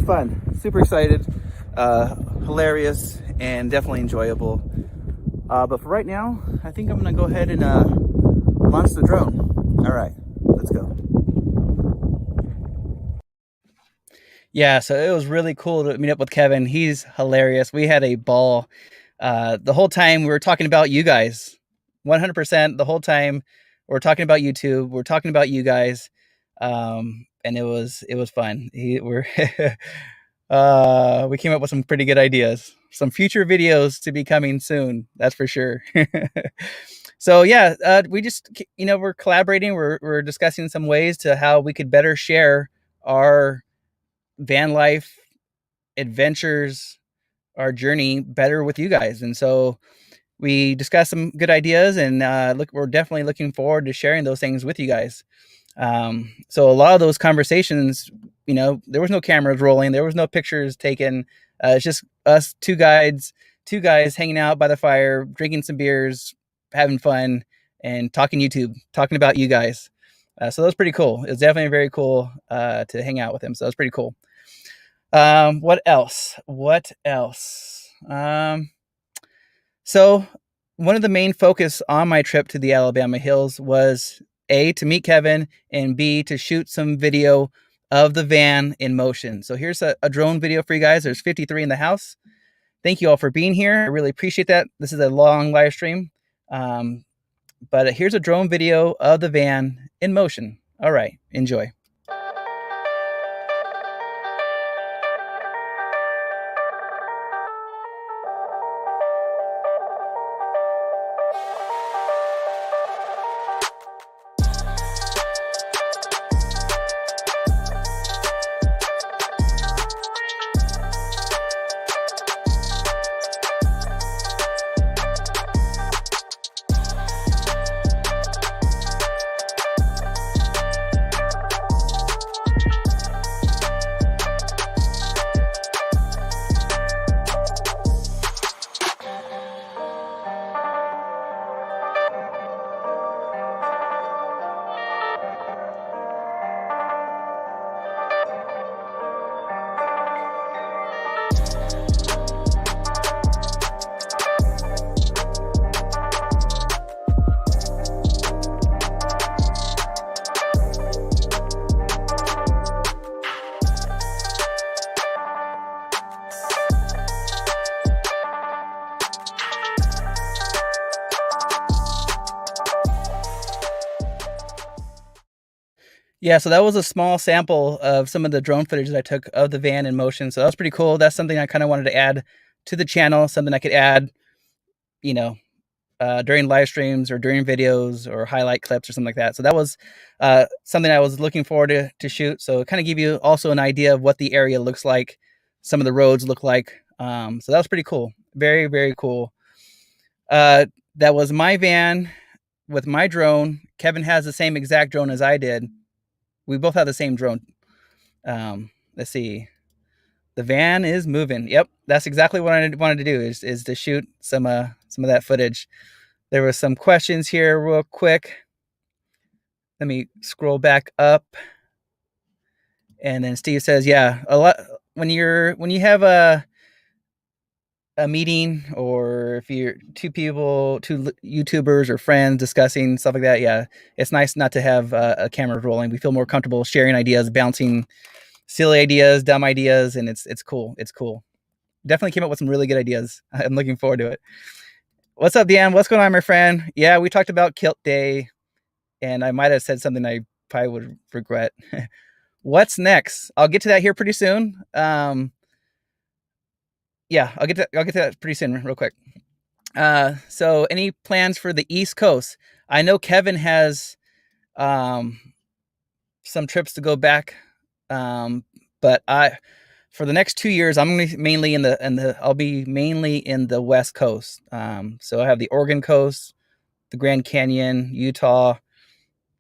fun. Super excited, hilarious, and definitely enjoyable. But for right now, I think I'm gonna go ahead and launch the drone. All right, let's go. Yeah, so it was really cool to meet up with Kevin. He's hilarious. We had a ball. The whole time we were talking about you guys. 100% the whole time we're talking about YouTube. We're talking about you guys. And it was fun. We came up with some pretty good ideas. Some future videos to be coming soon. That's for sure. So yeah, we just, we're collaborating. We're discussing some ways to how we could better share our van life adventures, our journey better with you guys. And so we discussed some good ideas, and we're definitely looking forward to sharing those things with you guys. So a lot of those conversations, there was no cameras rolling, there was no pictures taken. It's just us two guides two guys hanging out by the fire, drinking some beers, having fun, and talking about you guys. So that was pretty cool. It was definitely very cool to hang out with him. So that was pretty cool. What else? So one of the main focus on my trip to the Alabama Hills was A, to meet Kevin, and B, to shoot some video of the van in motion. So here's a drone video for you guys. There's 53 in the house. Thank you all for being here. I really appreciate that. This is a long live stream. But here's a drone video of the van in motion. All right, enjoy. Yeah, so that was a small sample of some of the drone footage that I took of the van in motion. So that was pretty cool. That's something I kind of wanted to add to the channel, something I could add, during live streams or during videos or highlight clips or something like that. So that was something I was looking forward to shoot. So kind of give you also an idea of what the area looks like, some of the roads look like. So that was pretty cool. Very, very cool. That was my van with my drone. Kevin has the same exact drone as I did. We both have the same drone. Let's see. The van is moving. Yep, that's exactly what I wanted to do is to shoot some of that footage. There were some questions here real quick. Let me scroll back up. And then Steve says, yeah, a lot when you have a meeting, or if you're two YouTubers or friends discussing stuff like that, yeah, it's nice not to have a camera rolling. We feel more comfortable sharing ideas, bouncing silly ideas, dumb ideas, and it's cool. It's cool. Definitely came up with some really good ideas. I'm looking forward to it. What's up, Dan? What's going on, my friend? Yeah, we talked about Kilt Day, and I might have said something I probably would regret. What's next? I'll get to that here pretty soon. Yeah, I'll get to that pretty soon, real quick. So any plans for the East Coast? I know Kevin has some trips to go back, but for the next 2 years, I'm going to mainly I'll be mainly in the West Coast. So I have the Oregon coast, the Grand Canyon, Utah,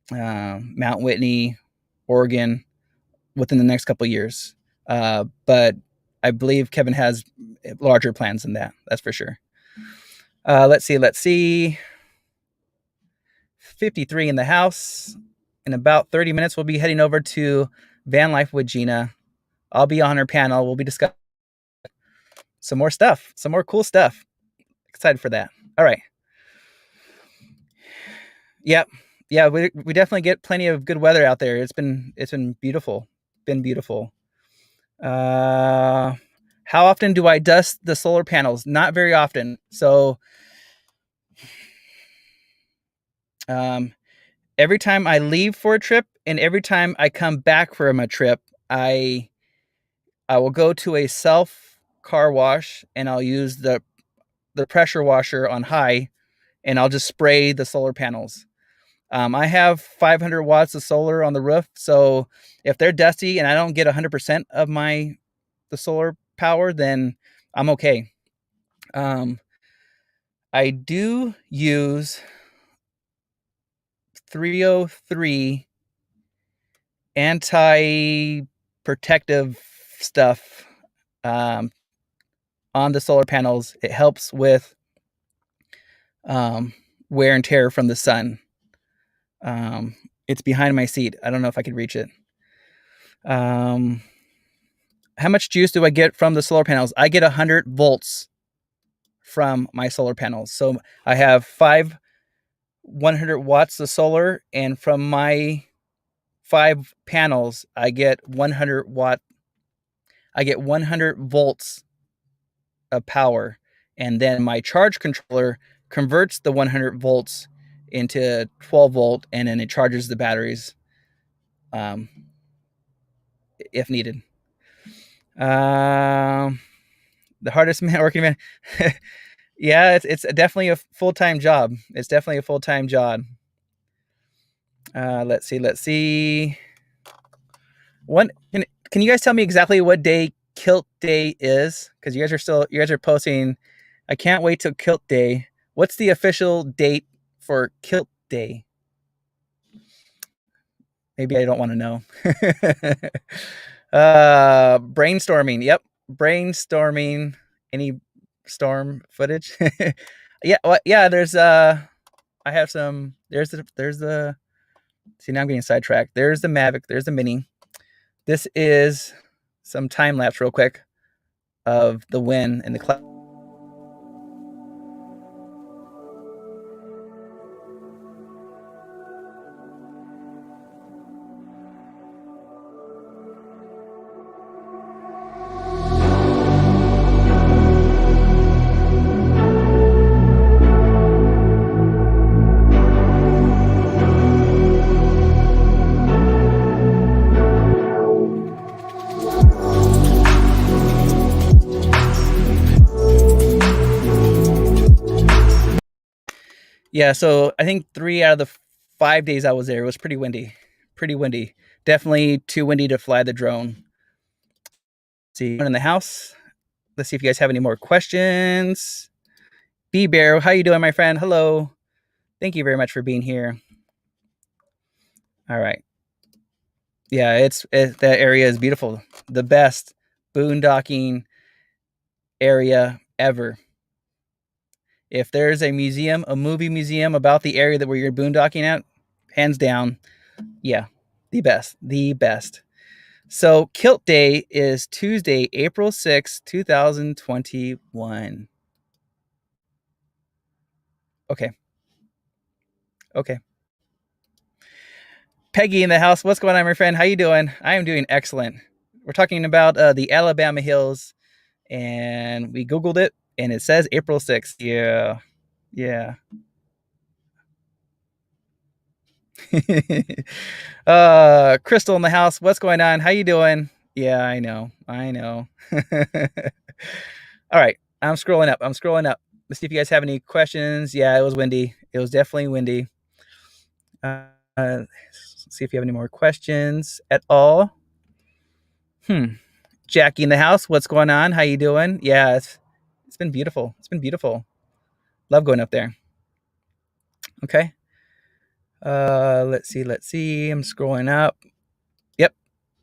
Mount Whitney, Oregon, within the next couple of years. But I believe Kevin has larger plans than that. That's for sure. Let's see. 53 in the house. In about 30 minutes, we'll be heading over to VanLife with Gina. I'll be on her panel. We'll be discussing some more stuff, some more cool stuff. Excited for that. All right. Yep. Yeah, we definitely get plenty of good weather out there. It's been beautiful. Been beautiful. How often do I dust the solar panels? Not very often. So every time I leave for a trip and every time I come back from a trip, I will go to a self car wash and I'll use the pressure washer on high, and I'll just spray the solar panels. I have 500 watts of solar on the roof, so if they're dusty and I don't get 100% of the solar power, then I'm okay. I do use 303 anti-protective stuff on the solar panels. It helps with wear and tear from the sun. It's behind my seat. I don't know if I could reach it. How much juice do I get from the solar panels? I get 100 volts from my solar panels. So I have 100 watts of solar, and from my 5 panels, I get 100 volts of power. And then my charge controller converts the 100 volts into 12 volt, and then it charges the batteries if needed. The hardest working man. Yeah, it's definitely a full-time job. It's definitely a full-time job. Let's see. Can you guys tell me exactly what day Kilt Day is? Because you guys are posting. I can't wait till Kilt Day. What's the official date for Kilt Day? Maybe I don't want to know. Brainstorming. Yep, brainstorming. Any storm footage? Yeah. Well, yeah. There's I have some. There's the. See, now I'm getting sidetracked. There's the Mavic. There's the Mini. This is some time lapse, real quick, of the wind and the cloud. Yeah, so I think 3 out of the 5 days I was there, it was pretty windy. Pretty windy. Definitely too windy to fly the drone. See, in the house. Let's see if you guys have any more questions. B Bear, how you doing, my friend? Hello. Thank you very much for being here. All right. Yeah, that area is beautiful. The best boondocking area ever. If there's a museum, a movie museum about the area where you're boondocking at, hands down, yeah, the best. So Kilt Day is Tuesday, April 6th, 2021. Okay. Peggy in the house. What's going on, my friend? How you doing? I am doing excellent. We're talking about the Alabama hills, and we Googled it, and it says April 6th. Yeah. Crystal in the house. What's going on? How you doing? Yeah, I know. All right. I'm scrolling up. Let's see if you guys have any questions. Yeah, it was windy. It was definitely windy. See if you have any more questions at all. Jackie in the house. What's going on? How you doing? Yeah, it's been beautiful. Love going up there. Okay. Let's see. I'm scrolling up.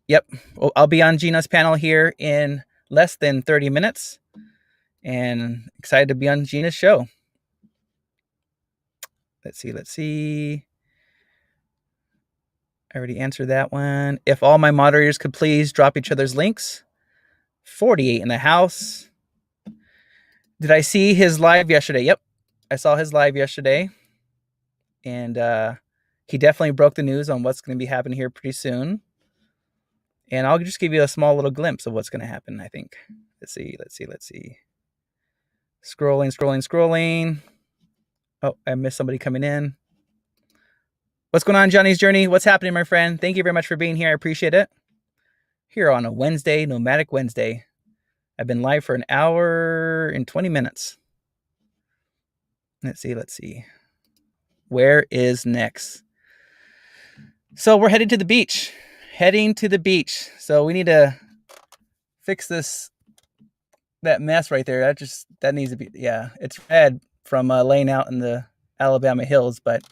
Yep. Well, I'll be on Gina's panel here in less than 30 minutes, and excited to be on Gina's show. Let's see. I already answered that one. If all my moderators could please drop each other's links. 48 in the house. Did I see his live yesterday? Yep. I saw his live yesterday. And he definitely broke the news on what's going to be happening here pretty soon. And I'll just give you a small little glimpse of what's going to happen, I think. Let's see. Scrolling. Oh, I missed somebody coming in. What's going on, Johnny's Journey? What's happening, my friend? Thank you very much for being here. I appreciate it. Here on a Wednesday, Nomadic Wednesday. I've been live for an hour and 20 minutes. Let's see. Where is next? So we're heading to the beach. So we need to fix that mess right there. That needs to be, yeah, it's red from laying out in the Alabama hills, but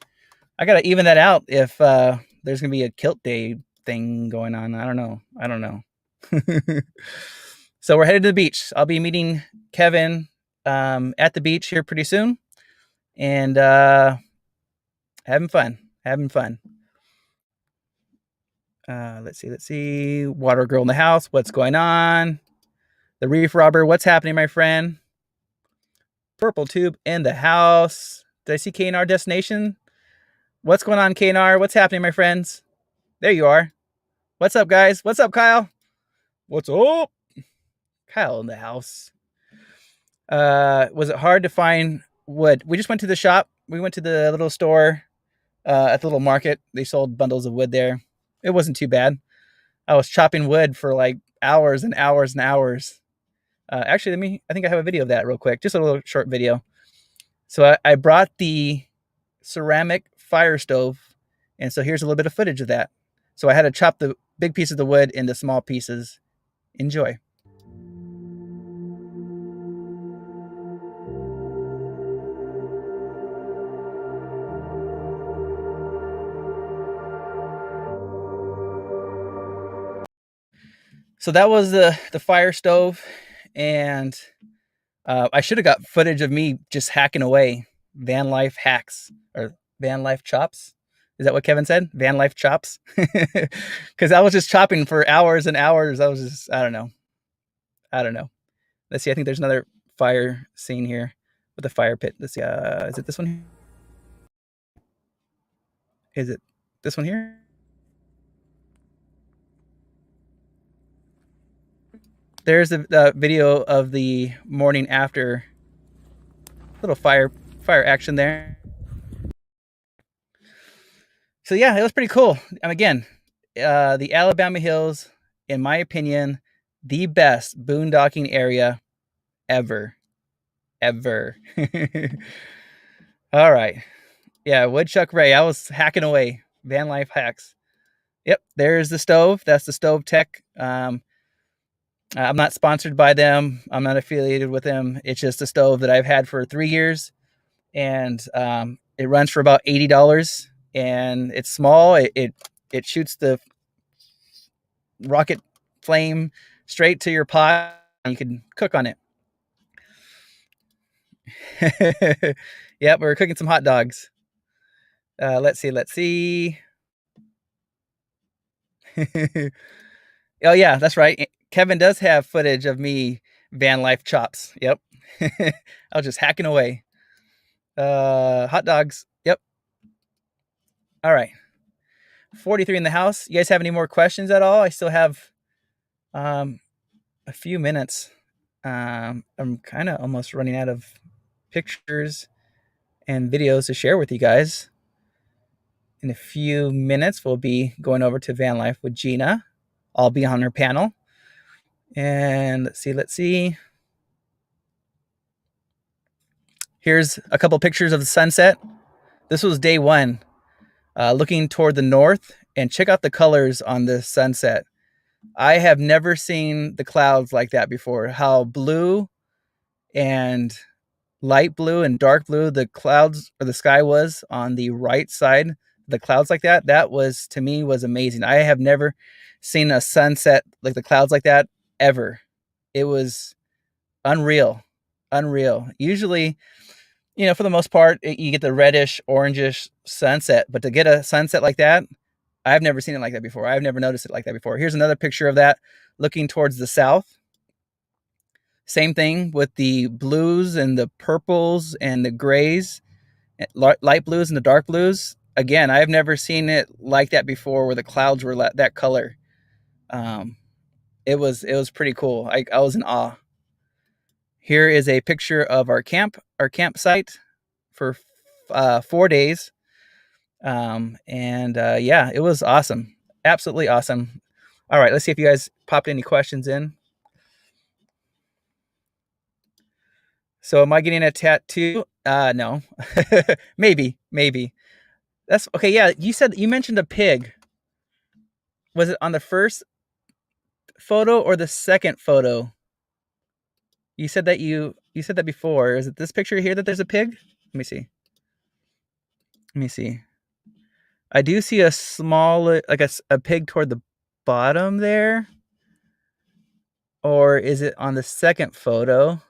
I got to even that out if there's going to be a Kilt Day thing going on. I don't know. So we're headed to the beach. I'll be meeting Kevin at the beach here pretty soon, and having fun. Let's see. Water girl in the house. What's going on? The reef robber. What's happening, my friend? Purple tube in the house. Did I see KNR destination? What's going on, KNR? What's happening, my friends? There you are. What's up, guys? What's up, Kyle? What's up? Kyle in the house. Was it hard to find wood? We just went to the shop. We went to the little store at the little market. They sold bundles of wood there. It wasn't too bad. I was chopping wood for like hours and hours and hours. Actually, I think I have a video of that real quick. Just a little short video. So I brought the ceramic fire stove, and so here's a little bit of footage of that. So I had to chop the big piece of the wood into small pieces. Enjoy. So that was the fire stove, and I should have got footage of me just hacking away. VanLife hacks or VanLife chops. Is that what Kevin said? VanLife chops? Because I was just chopping for hours and hours. I was just, I don't know. Let's see. I think there's another fire scene here with a fire pit. Let's see. Is it this one? Is it this one here? There's a video of the morning after. Little fire action there. So yeah, it was pretty cool. And again, the Alabama Hills, in my opinion, the best boondocking area ever. All right. Yeah, Woodchuck Ray. I was hacking away. VanLife hacks. Yep, there's the stove. That's the Stove Tech. I'm not sponsored by them. I'm not affiliated with them. It's just a stove that I've had for 3 years, and it runs for about $80, and it's small. It shoots the rocket flame straight to your pot, and you can cook on it. Yep, we're cooking some hot dogs. Let's see. Oh yeah, that's right. Kevin does have footage of me VanLife chops. Yep. I was just hacking away. Hot dogs. Yep. All right. 43 in the house. You guys have any more questions at all? I still have a few minutes. I'm kind of almost running out of pictures and videos to share with you guys. In a few minutes, we'll be going over to VanLife with Gina. I'll be on her panel. And let's see. Here's a couple pictures of the sunset. This was day one, looking toward the north, and check out the colors on the sunset. I have never seen the clouds like that before. How blue and light blue and dark blue the clouds or the sky was on the right side, the clouds like that. That was, to me, was amazing. I have never seen a sunset like the clouds like that ever. It was unreal. Usually, for the most part, you get the reddish, orangish sunset, but to get a sunset like that, I've never seen it like that before. I've never noticed it like that before. Here's another picture of that looking towards the south. Same thing with the blues and the purples and the grays, light blues and the dark blues. Again, I've never seen it like that before, where the clouds were that color. It was pretty cool. I was in awe. Here is a picture of our campsite for 4 days. Yeah, it was awesome. Absolutely awesome. All right, let's see if you guys popped any questions in. So am I getting a tattoo? No. Maybe. That's okay. Yeah, you mentioned a pig. Was it on the first photo or the second photo? You said that before. Is it this picture here that there's a pig? Let me see. I do see a small, like a pig toward the bottom there. Or is it on the second photo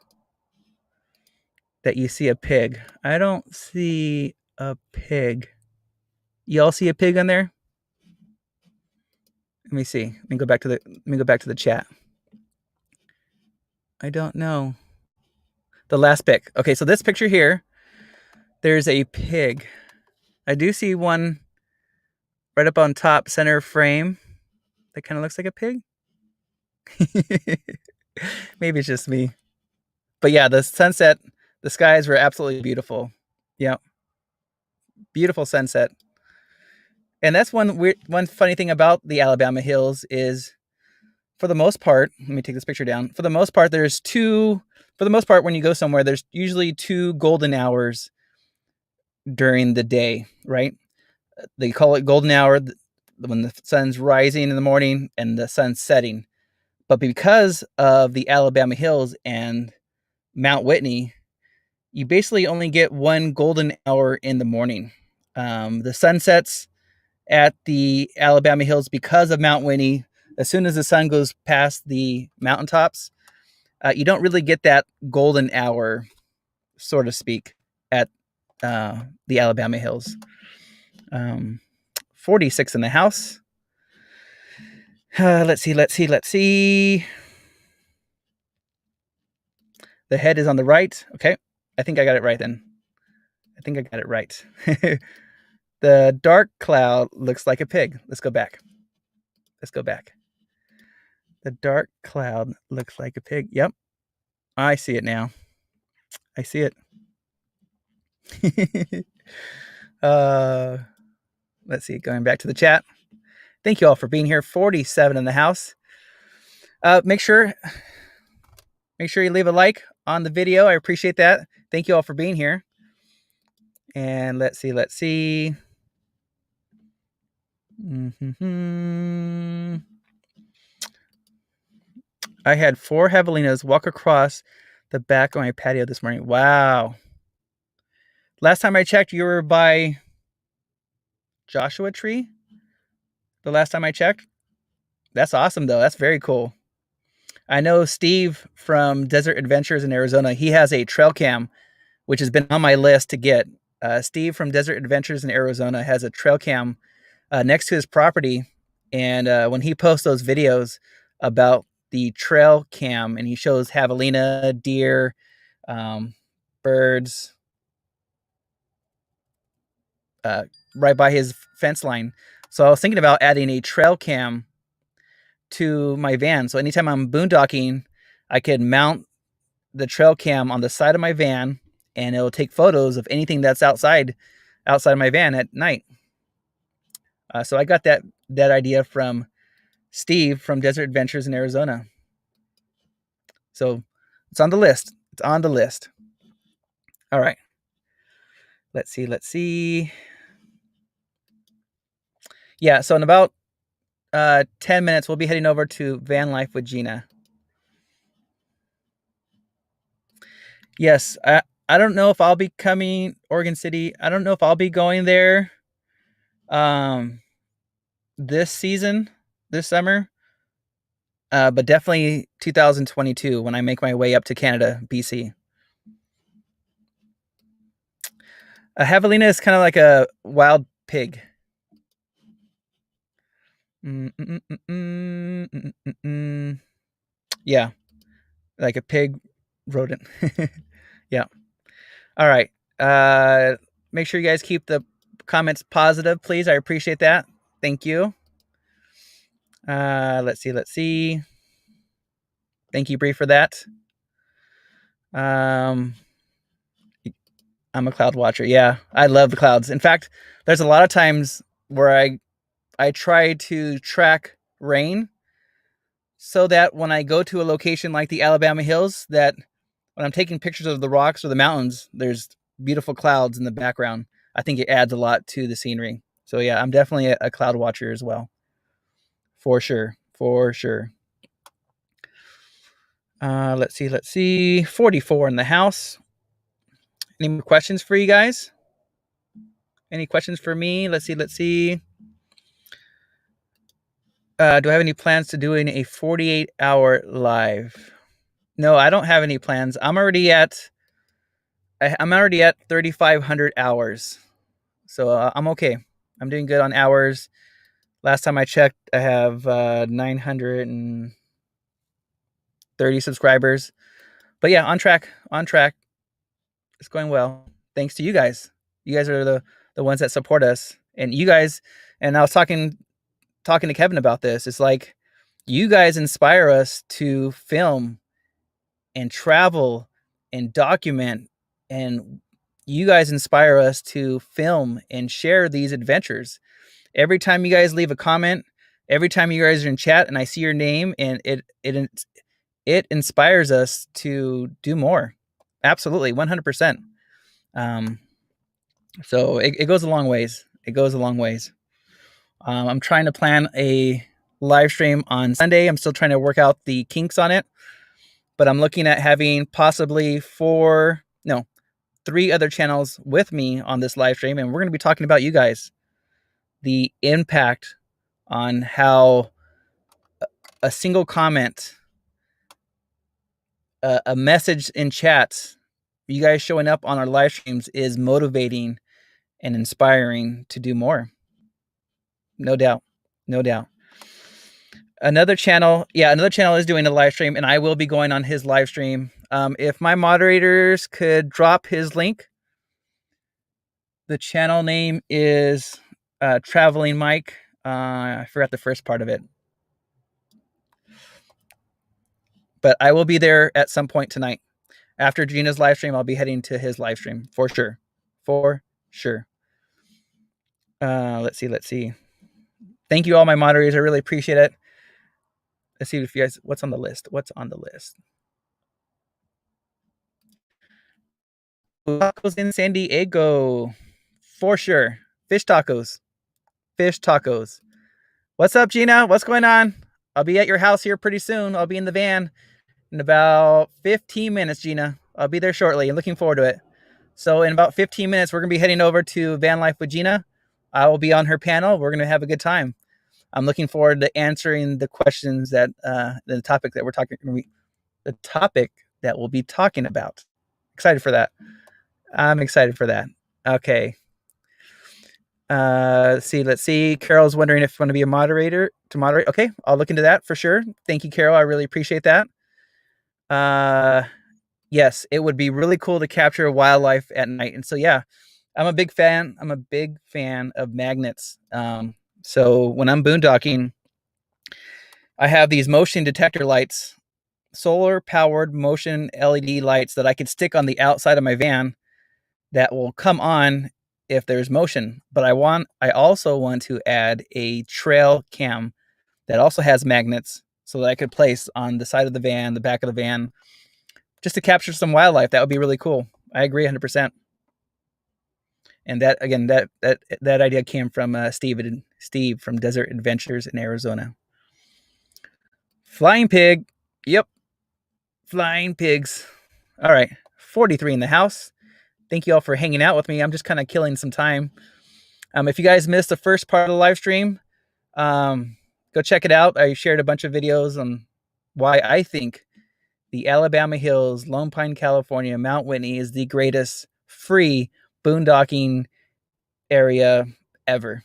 that you see a pig? I don't see a pig. Y'all see a pig on there? Let me see. Let me go back to the chat. I don't know. The last pic. Okay, so this picture here, there's a pig. I do see one right up on top, center frame. That kind of looks like a pig. Maybe it's just me. But yeah, the sunset, the skies were absolutely beautiful. Yeah. Beautiful sunset. And that's one funny thing about the Alabama hills is, for the most part, let me take this picture down. For the most part, when you go somewhere, there's usually 2 golden hours during the day, right? They call it golden hour when the sun's rising in the morning and the sun's setting. But because of the Alabama hills and Mount Whitney, you basically only get 1 golden hour in the morning. The sun sets at the Alabama hills because of Mount Whitney. As soon as the sun goes past the mountaintops, you don't really get that golden hour, so to speak, at the Alabama hills. 46 in the house. Let's see. The head is on the right. Okay. I think I got it right then. The dark cloud looks like a pig. Let's go back. The dark cloud looks like a pig. Yep. I see it now. I see it. Let's see. Going back to the chat. Thank you all for being here. 47 in the house. Make sure you leave a like on the video. I appreciate that. Thank you all for being here. And let's see. I had 4 javelinas walk across the back of my patio this morning. Wow. Last time I checked, you were by Joshua Tree. The last time I checked. That's awesome, though. That's very cool. I know Steve from Desert Adventures in Arizona. He has a trail cam, which has been on my list to get. Steve from Desert Adventures in Arizona has a trail cam next to his property. And when he posts those videos about the trail cam and he shows javelina, deer, birds right by his fence line. So I was thinking about adding a trail cam to my van. So anytime I'm boondocking, I could mount the trail cam on the side of my van and it'll take photos of anything that's outside my van at night. So I got that idea from Steve from Desert Adventures in Arizona. So it's on the list. All right. Let's see. Yeah, so in about 10 minutes, we'll be heading over to VanLife with Gina. Yes, I don't know if I'll be coming Oregon City. I don't know if I'll be going there this summer. But definitely 2022 when I make my way up to Canada, BC. A javelina is kind of like a wild pig. Yeah, like a pig rodent. Yeah. All right. Make sure you guys keep the comments positive, please. I appreciate that. Thank you. Let's see. Thank you, Bree, for that. I'm a cloud watcher. Yeah, I love the clouds. In fact, there's a lot of times where I try to track rain so that when I go to a location like the Alabama hills, that when I'm taking pictures of the rocks or the mountains, there's beautiful clouds in the background. I think it adds a lot to the scenery. So yeah, I'm definitely a cloud watcher as well. For sure. Let's see. 44 in the house. Any more questions for you guys? Any questions for me? Let's see. Do I have any plans to doing a 48-hour live? No, I don't have any plans. I'm already at 3,500 hours, so I'm okay. I'm doing good on hours. Last time I checked, I have 930 subscribers. But yeah, on track. On track. It's going well. Thanks to you guys. You guys are the ones that support us, and you guys. And I was talking to Kevin about this. It's like you guys inspire us to film and travel and document, and you guys inspire us to film and share these adventures. Every time you guys leave a comment, every time you guys are in chat and I see your name, and it inspires us to do more. Absolutely, 100%. So it goes a long ways. It goes a long ways. I'm trying to plan a live stream on Sunday. I'm still trying to work out the kinks on it, but I'm looking at having possibly 3 other channels with me on this live stream, and we're going to be talking about you guys, the impact on how a single comment, a message in chat, you guys showing up on our live streams is motivating and inspiring to do more. No doubt. No doubt. Another channel is doing a live stream, and I will be going on his live stream. If my moderators could drop his link, the channel name is Traveling Mike. I forgot the first part of it, but I will be there at some point tonight. After Gina's live stream, I'll be heading to his live stream for sure. For sure. Let's see. Thank you all my moderators. I really appreciate it. Let's see if you guys, what's on the list? Tacos in San Diego. For sure. Fish tacos. What's up, Gina? What's going on? I'll be at your house here pretty soon. I'll be in the van in about 15 minutes, Gina. I'll be there shortly. I'm looking forward to it. So in about 15 minutes, we're going to be heading over to VanLife with Gina. I will be on her panel. We're going to have a good time. I'm looking forward to answering the questions that the topic that we'll be talking about. Excited for that. I'm excited for that. Okay. Let's see. Carol's wondering if you want to be a moderator to moderate. Okay, I'll look into that for sure. Thank you, Carol. I really appreciate that. Yes, it would be really cool to capture wildlife at night. And so, yeah, I'm a big fan of magnets. So when I'm boondocking, I have these motion detector lights, solar powered motion LED lights that I could stick on the outside of my van that will come on if there's motion. But I also want to add a trail cam that also has magnets so that I could place on the side of the van, the back of the van, just to capture some wildlife. That would be really cool. I agree 100%. And that, again, that idea came from Steve from Desert Adventures in Arizona. Flying pig. Yep. Flying pigs. All right. 43 in the house. Thank you all for hanging out with me. I'm just kind of killing some time. If you guys missed the first part of the live stream, go check it out. I shared a bunch of videos on why I think the Alabama Hills, Lone Pine, California, Mount Whitney is the greatest free boondocking area ever.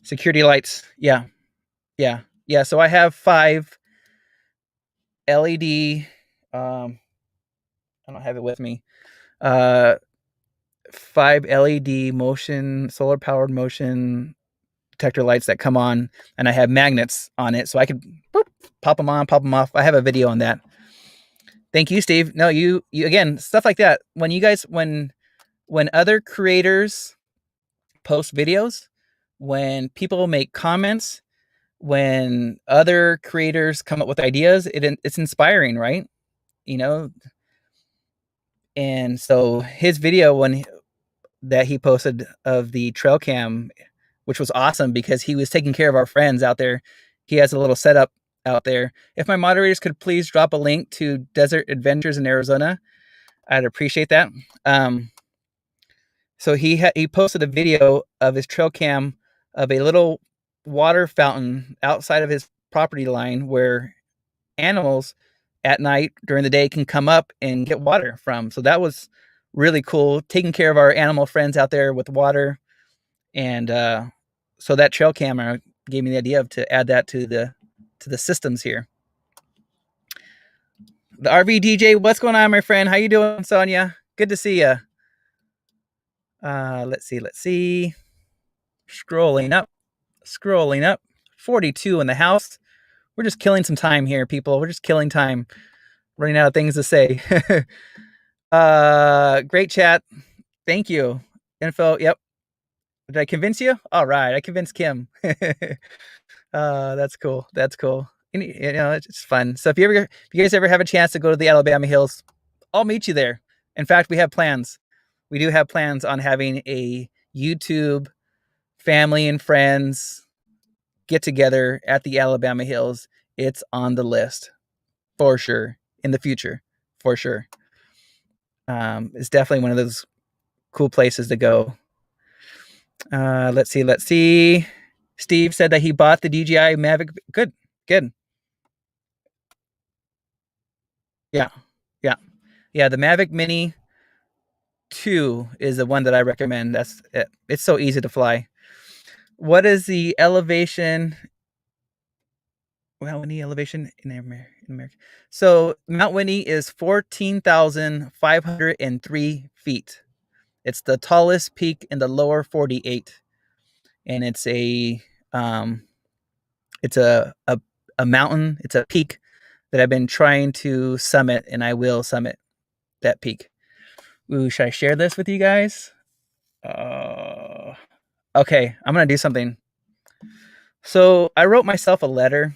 Security lights. Yeah. So I have 5 LED. I don't have it with me. 5 LED solar powered motion detector lights that come on, and I have magnets on it, so I can pop them on, pop them off. I have a video on that. Thank you, Steve. No, you again, stuff like that. When you guys, when other creators post videos, when people make comments, when other creators come up with ideas, it's inspiring, right? And so his video that he posted of the trail cam, which was awesome because he was taking care of our friends out there. He has a little setup out there. If my moderators could please drop a link to Desert Adventures in Arizona, I'd appreciate that. So he posted a video of his trail cam of a little water fountain outside of his property line where animals at night during the day can come up and get water from. So that was really cool, taking care of our animal friends out there with water. And so that trail camera gave me the idea of to add that to the systems here. The RV DJ, what's going on, my friend? How you doing, Sonia? Good to see you. Let's see. Scrolling up. 42 in the house. We're just killing some time here, people. We're just killing time. Running out of things to say. Great chat. Thank you. Info. Yep. Did I convince you? All right. I convinced Kim. That's cool. That's cool. You know, it's fun. So if you guys ever have a chance to go to the Alabama Hills, I'll meet you there. In fact, we have plans. We do have plans on having a YouTube family and friends get together at the Alabama Hills. It's on the list for sure in the future, for sure. It's definitely one of those cool places to go. Let's see. Steve said that he bought the DJI Mavic. Good. Yeah. The Mavic Mini 2 is the one that I recommend. That's it. It's so easy to fly. What is the elevation? Well, any elevation in America? So Mount Whitney is 14,503 feet. It's the tallest peak in the lower 48, and it's a mountain. It's a peak that I've been trying to summit, and I will summit that peak. Ooh, should I share this with you guys? Okay, I'm gonna do something. So I wrote myself a letter.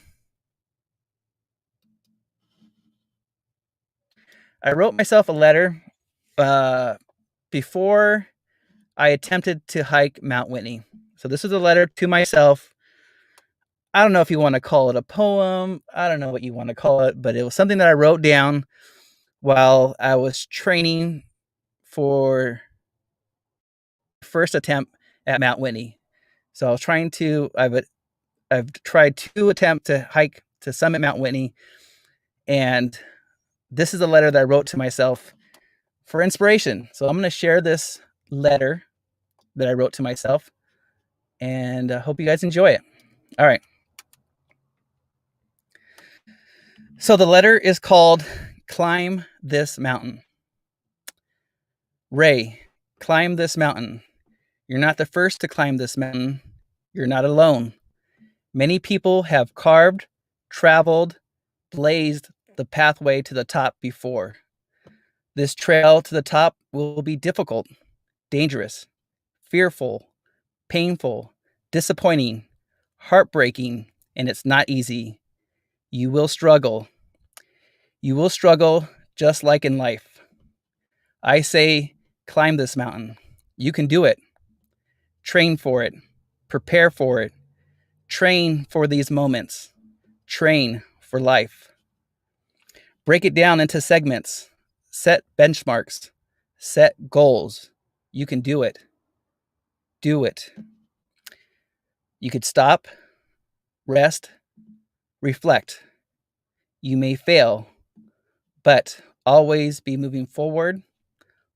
Before I attempted to hike Mount Whitney. So this is a letter to myself. I don't know if you want to call it a poem. I don't know what you want to call it, but it was something that I wrote down while I was training for first attempt at Mount Whitney. So I was trying to, I've tried 2 attempts to hike to summit Mount Whitney, and this is a letter that I wrote to myself for inspiration. So I'm going to share this letter that I wrote to myself, and I hope you guys enjoy it. All right. So the letter is called Climb This Mountain. Ray, climb this mountain. You're not the first to climb this mountain. You're not alone. Many people have carved, traveled, blazed the pathway to the top before. This trail to the top will be difficult, dangerous, fearful, painful, disappointing, heartbreaking, and it's not easy. You will struggle. You will struggle just like in life. I say, climb this mountain. You can do it. Train for it. Prepare for it. Train for these moments. Train for life. Break it down into segments. Set benchmarks. Set goals. You can do it. Do it. You could stop, rest, reflect. You may fail, but always be moving forward.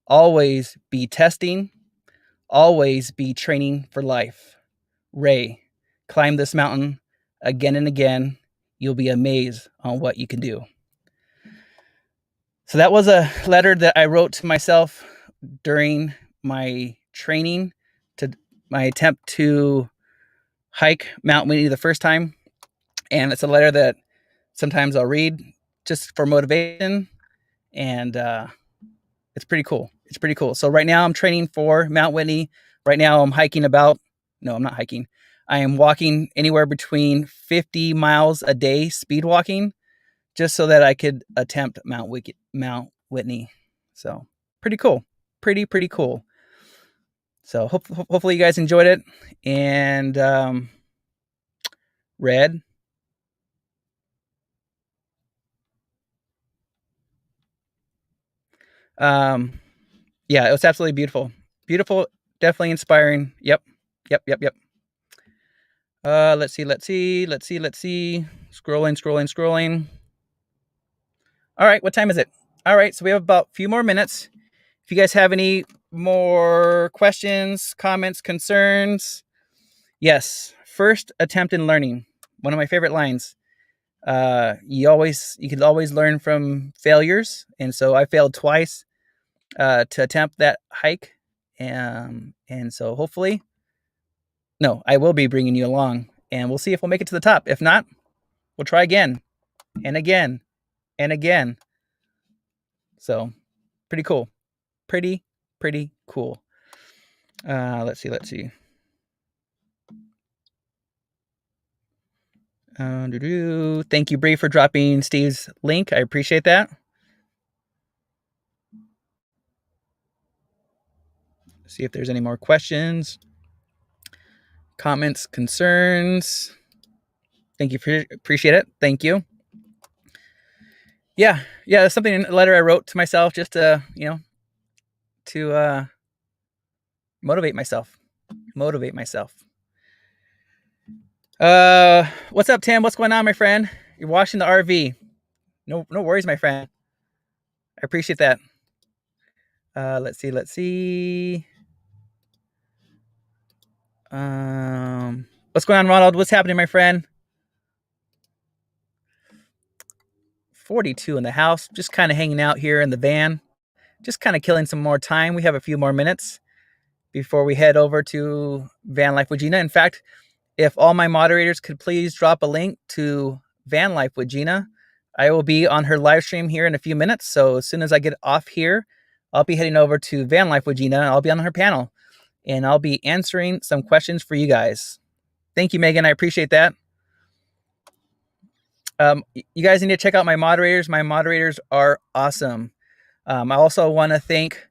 Always be testing. Always be training for life. Ray, climb this mountain again and again. You'll be amazed on what you can do. So that was a letter that I wrote to myself during my training, to my attempt to hike Mount Whitney the first time. And it's a letter that sometimes I'll read just for motivation. And it's pretty cool. So right now I'm training for Mount Whitney. Right now I'm I'm not hiking. I am walking anywhere between 50 miles a day, speed walking, just so that I could attempt Mount Whitney. So pretty cool. Pretty cool. So hopefully you guys enjoyed it. And Red. Yeah, it was absolutely beautiful. Beautiful, definitely inspiring. Yep. Let's see. Scrolling. All right, what time is it? All right, so we have about a few more minutes. If you guys have any more questions, comments, concerns, yes. First attempt in learning. One of my favorite lines. You can always learn from failures, and so I failed twice to attempt that hike, and so hopefully, no, I will be bringing you along, and we'll see if we'll make it to the top. If not, we'll try again and again and again. So, pretty cool. Pretty cool. Let's see. Thank you, Bree, for dropping Steve's link. I appreciate that. See if there's any more questions, comments, concerns. Thank you. Appreciate it. Thank you. Yeah. That's something in a letter I wrote to myself just to, to motivate myself. What's up, Tim? What's going on, my friend? You're washing the RV. No worries, my friend. I appreciate that. Let's see. What's going on, Ronald? What's happening, my friend? 42 in the house, just kind of hanging out here in the van, just kind of killing some more time. We have a few more minutes before we head over to VanLife with Gina. In fact, if all my moderators could please drop a link to VanLife with Gina, I will be on her live stream here in a few minutes. So as soon as I get off here, I'll be heading over to VanLife with Gina. I'll be on her panel, and I'll be answering some questions for you guys. Thank you, Megan. I appreciate that. You guys need to check out my moderators. My moderators are awesome. I also want to thank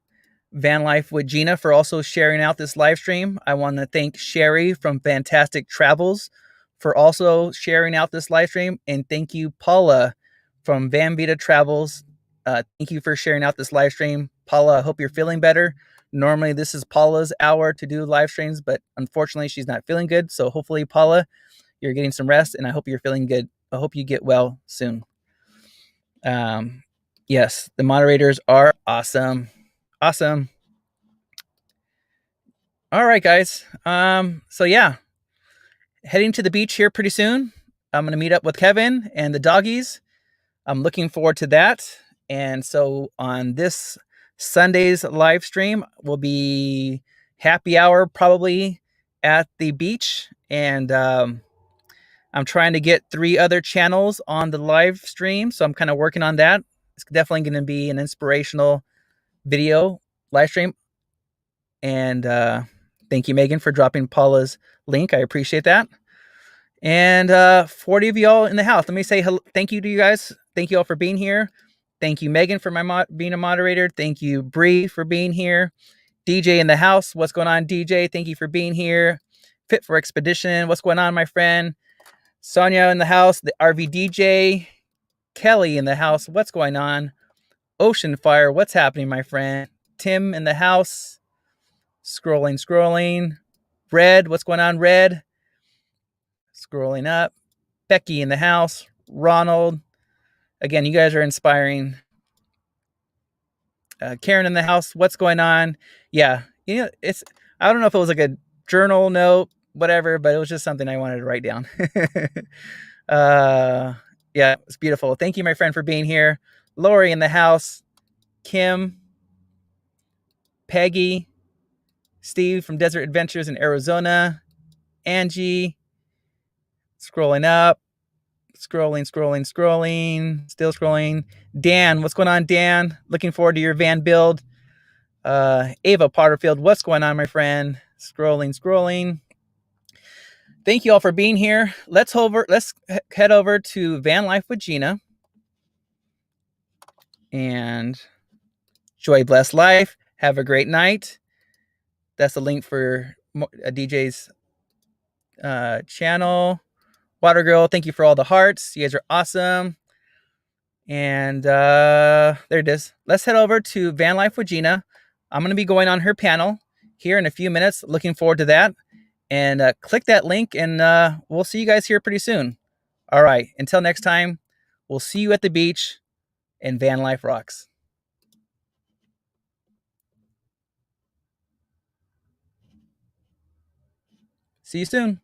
VanLife with Gina for also sharing out this live stream. I want to thank Sherry from Fantastic Travels for also sharing out this live stream. And thank you, Paula from Van Vita Travels. Thank you for sharing out this live stream. Paula, I hope you're feeling better. Normally, this is Paula's hour to do live streams, but unfortunately, she's not feeling good. So hopefully, Paula, you're getting some rest, and I hope you're feeling good. I hope you get well soon. Yes, the moderators are awesome. Awesome. All right, guys. So yeah, heading to the beach here pretty soon. I'm going to meet up with Kevin and the doggies. I'm looking forward to that. And so on this Sunday's live stream will be happy hour probably at the beach. And I'm trying to get 3 other channels on the live stream. So I'm kind of working on that. It's definitely going to be an inspirational video live stream. And thank you, Megan, for dropping Paula's link. I appreciate that. And 40 of y'all in the house. Let me say hello, thank you to you guys. Thank you all for being here. Thank you, Megan, for being a moderator. Thank you, Bree, for being here. DJ in the house. What's going on, DJ? Thank you for being here. Fit for Expedition. What's going on, my friend? Sonia in the house. The RV DJ. Kelly in the house. What's going on? Ocean Fire. What's happening, my friend? Tim in the house. Scrolling. Red. What's going on, Red? Scrolling up. Becky in the house. Ronald. Again, you guys are inspiring. Karen in the house. What's going on? Yeah, I don't know if it was like a journal note, whatever, but it was just something I wanted to write down. Yeah, it's beautiful. Thank you, my friend, for being here. Lori in the house. Kim. Peggy. Steve from Desert Adventures in Arizona. Angie. Scrolling up. Scrolling. Still scrolling. Dan, what's going on, Dan? Looking forward to your van build. Ava Potterfield, what's going on, my friend? Scrolling. Thank you all for being here. Let's head over to VanLife with Gina. And enjoy Blessed Life. Have a great night. That's the link for DJ's channel. Water Girl, thank you for all the hearts. You guys are awesome. And there it is. Let's head over to VanLife with Gina. I'm going to be going on her panel here in a few minutes. Looking forward to that. and click that link, and we'll see you guys here pretty soon. All right, until next time, we'll see you at the beach, and Van Life rocks. See you soon.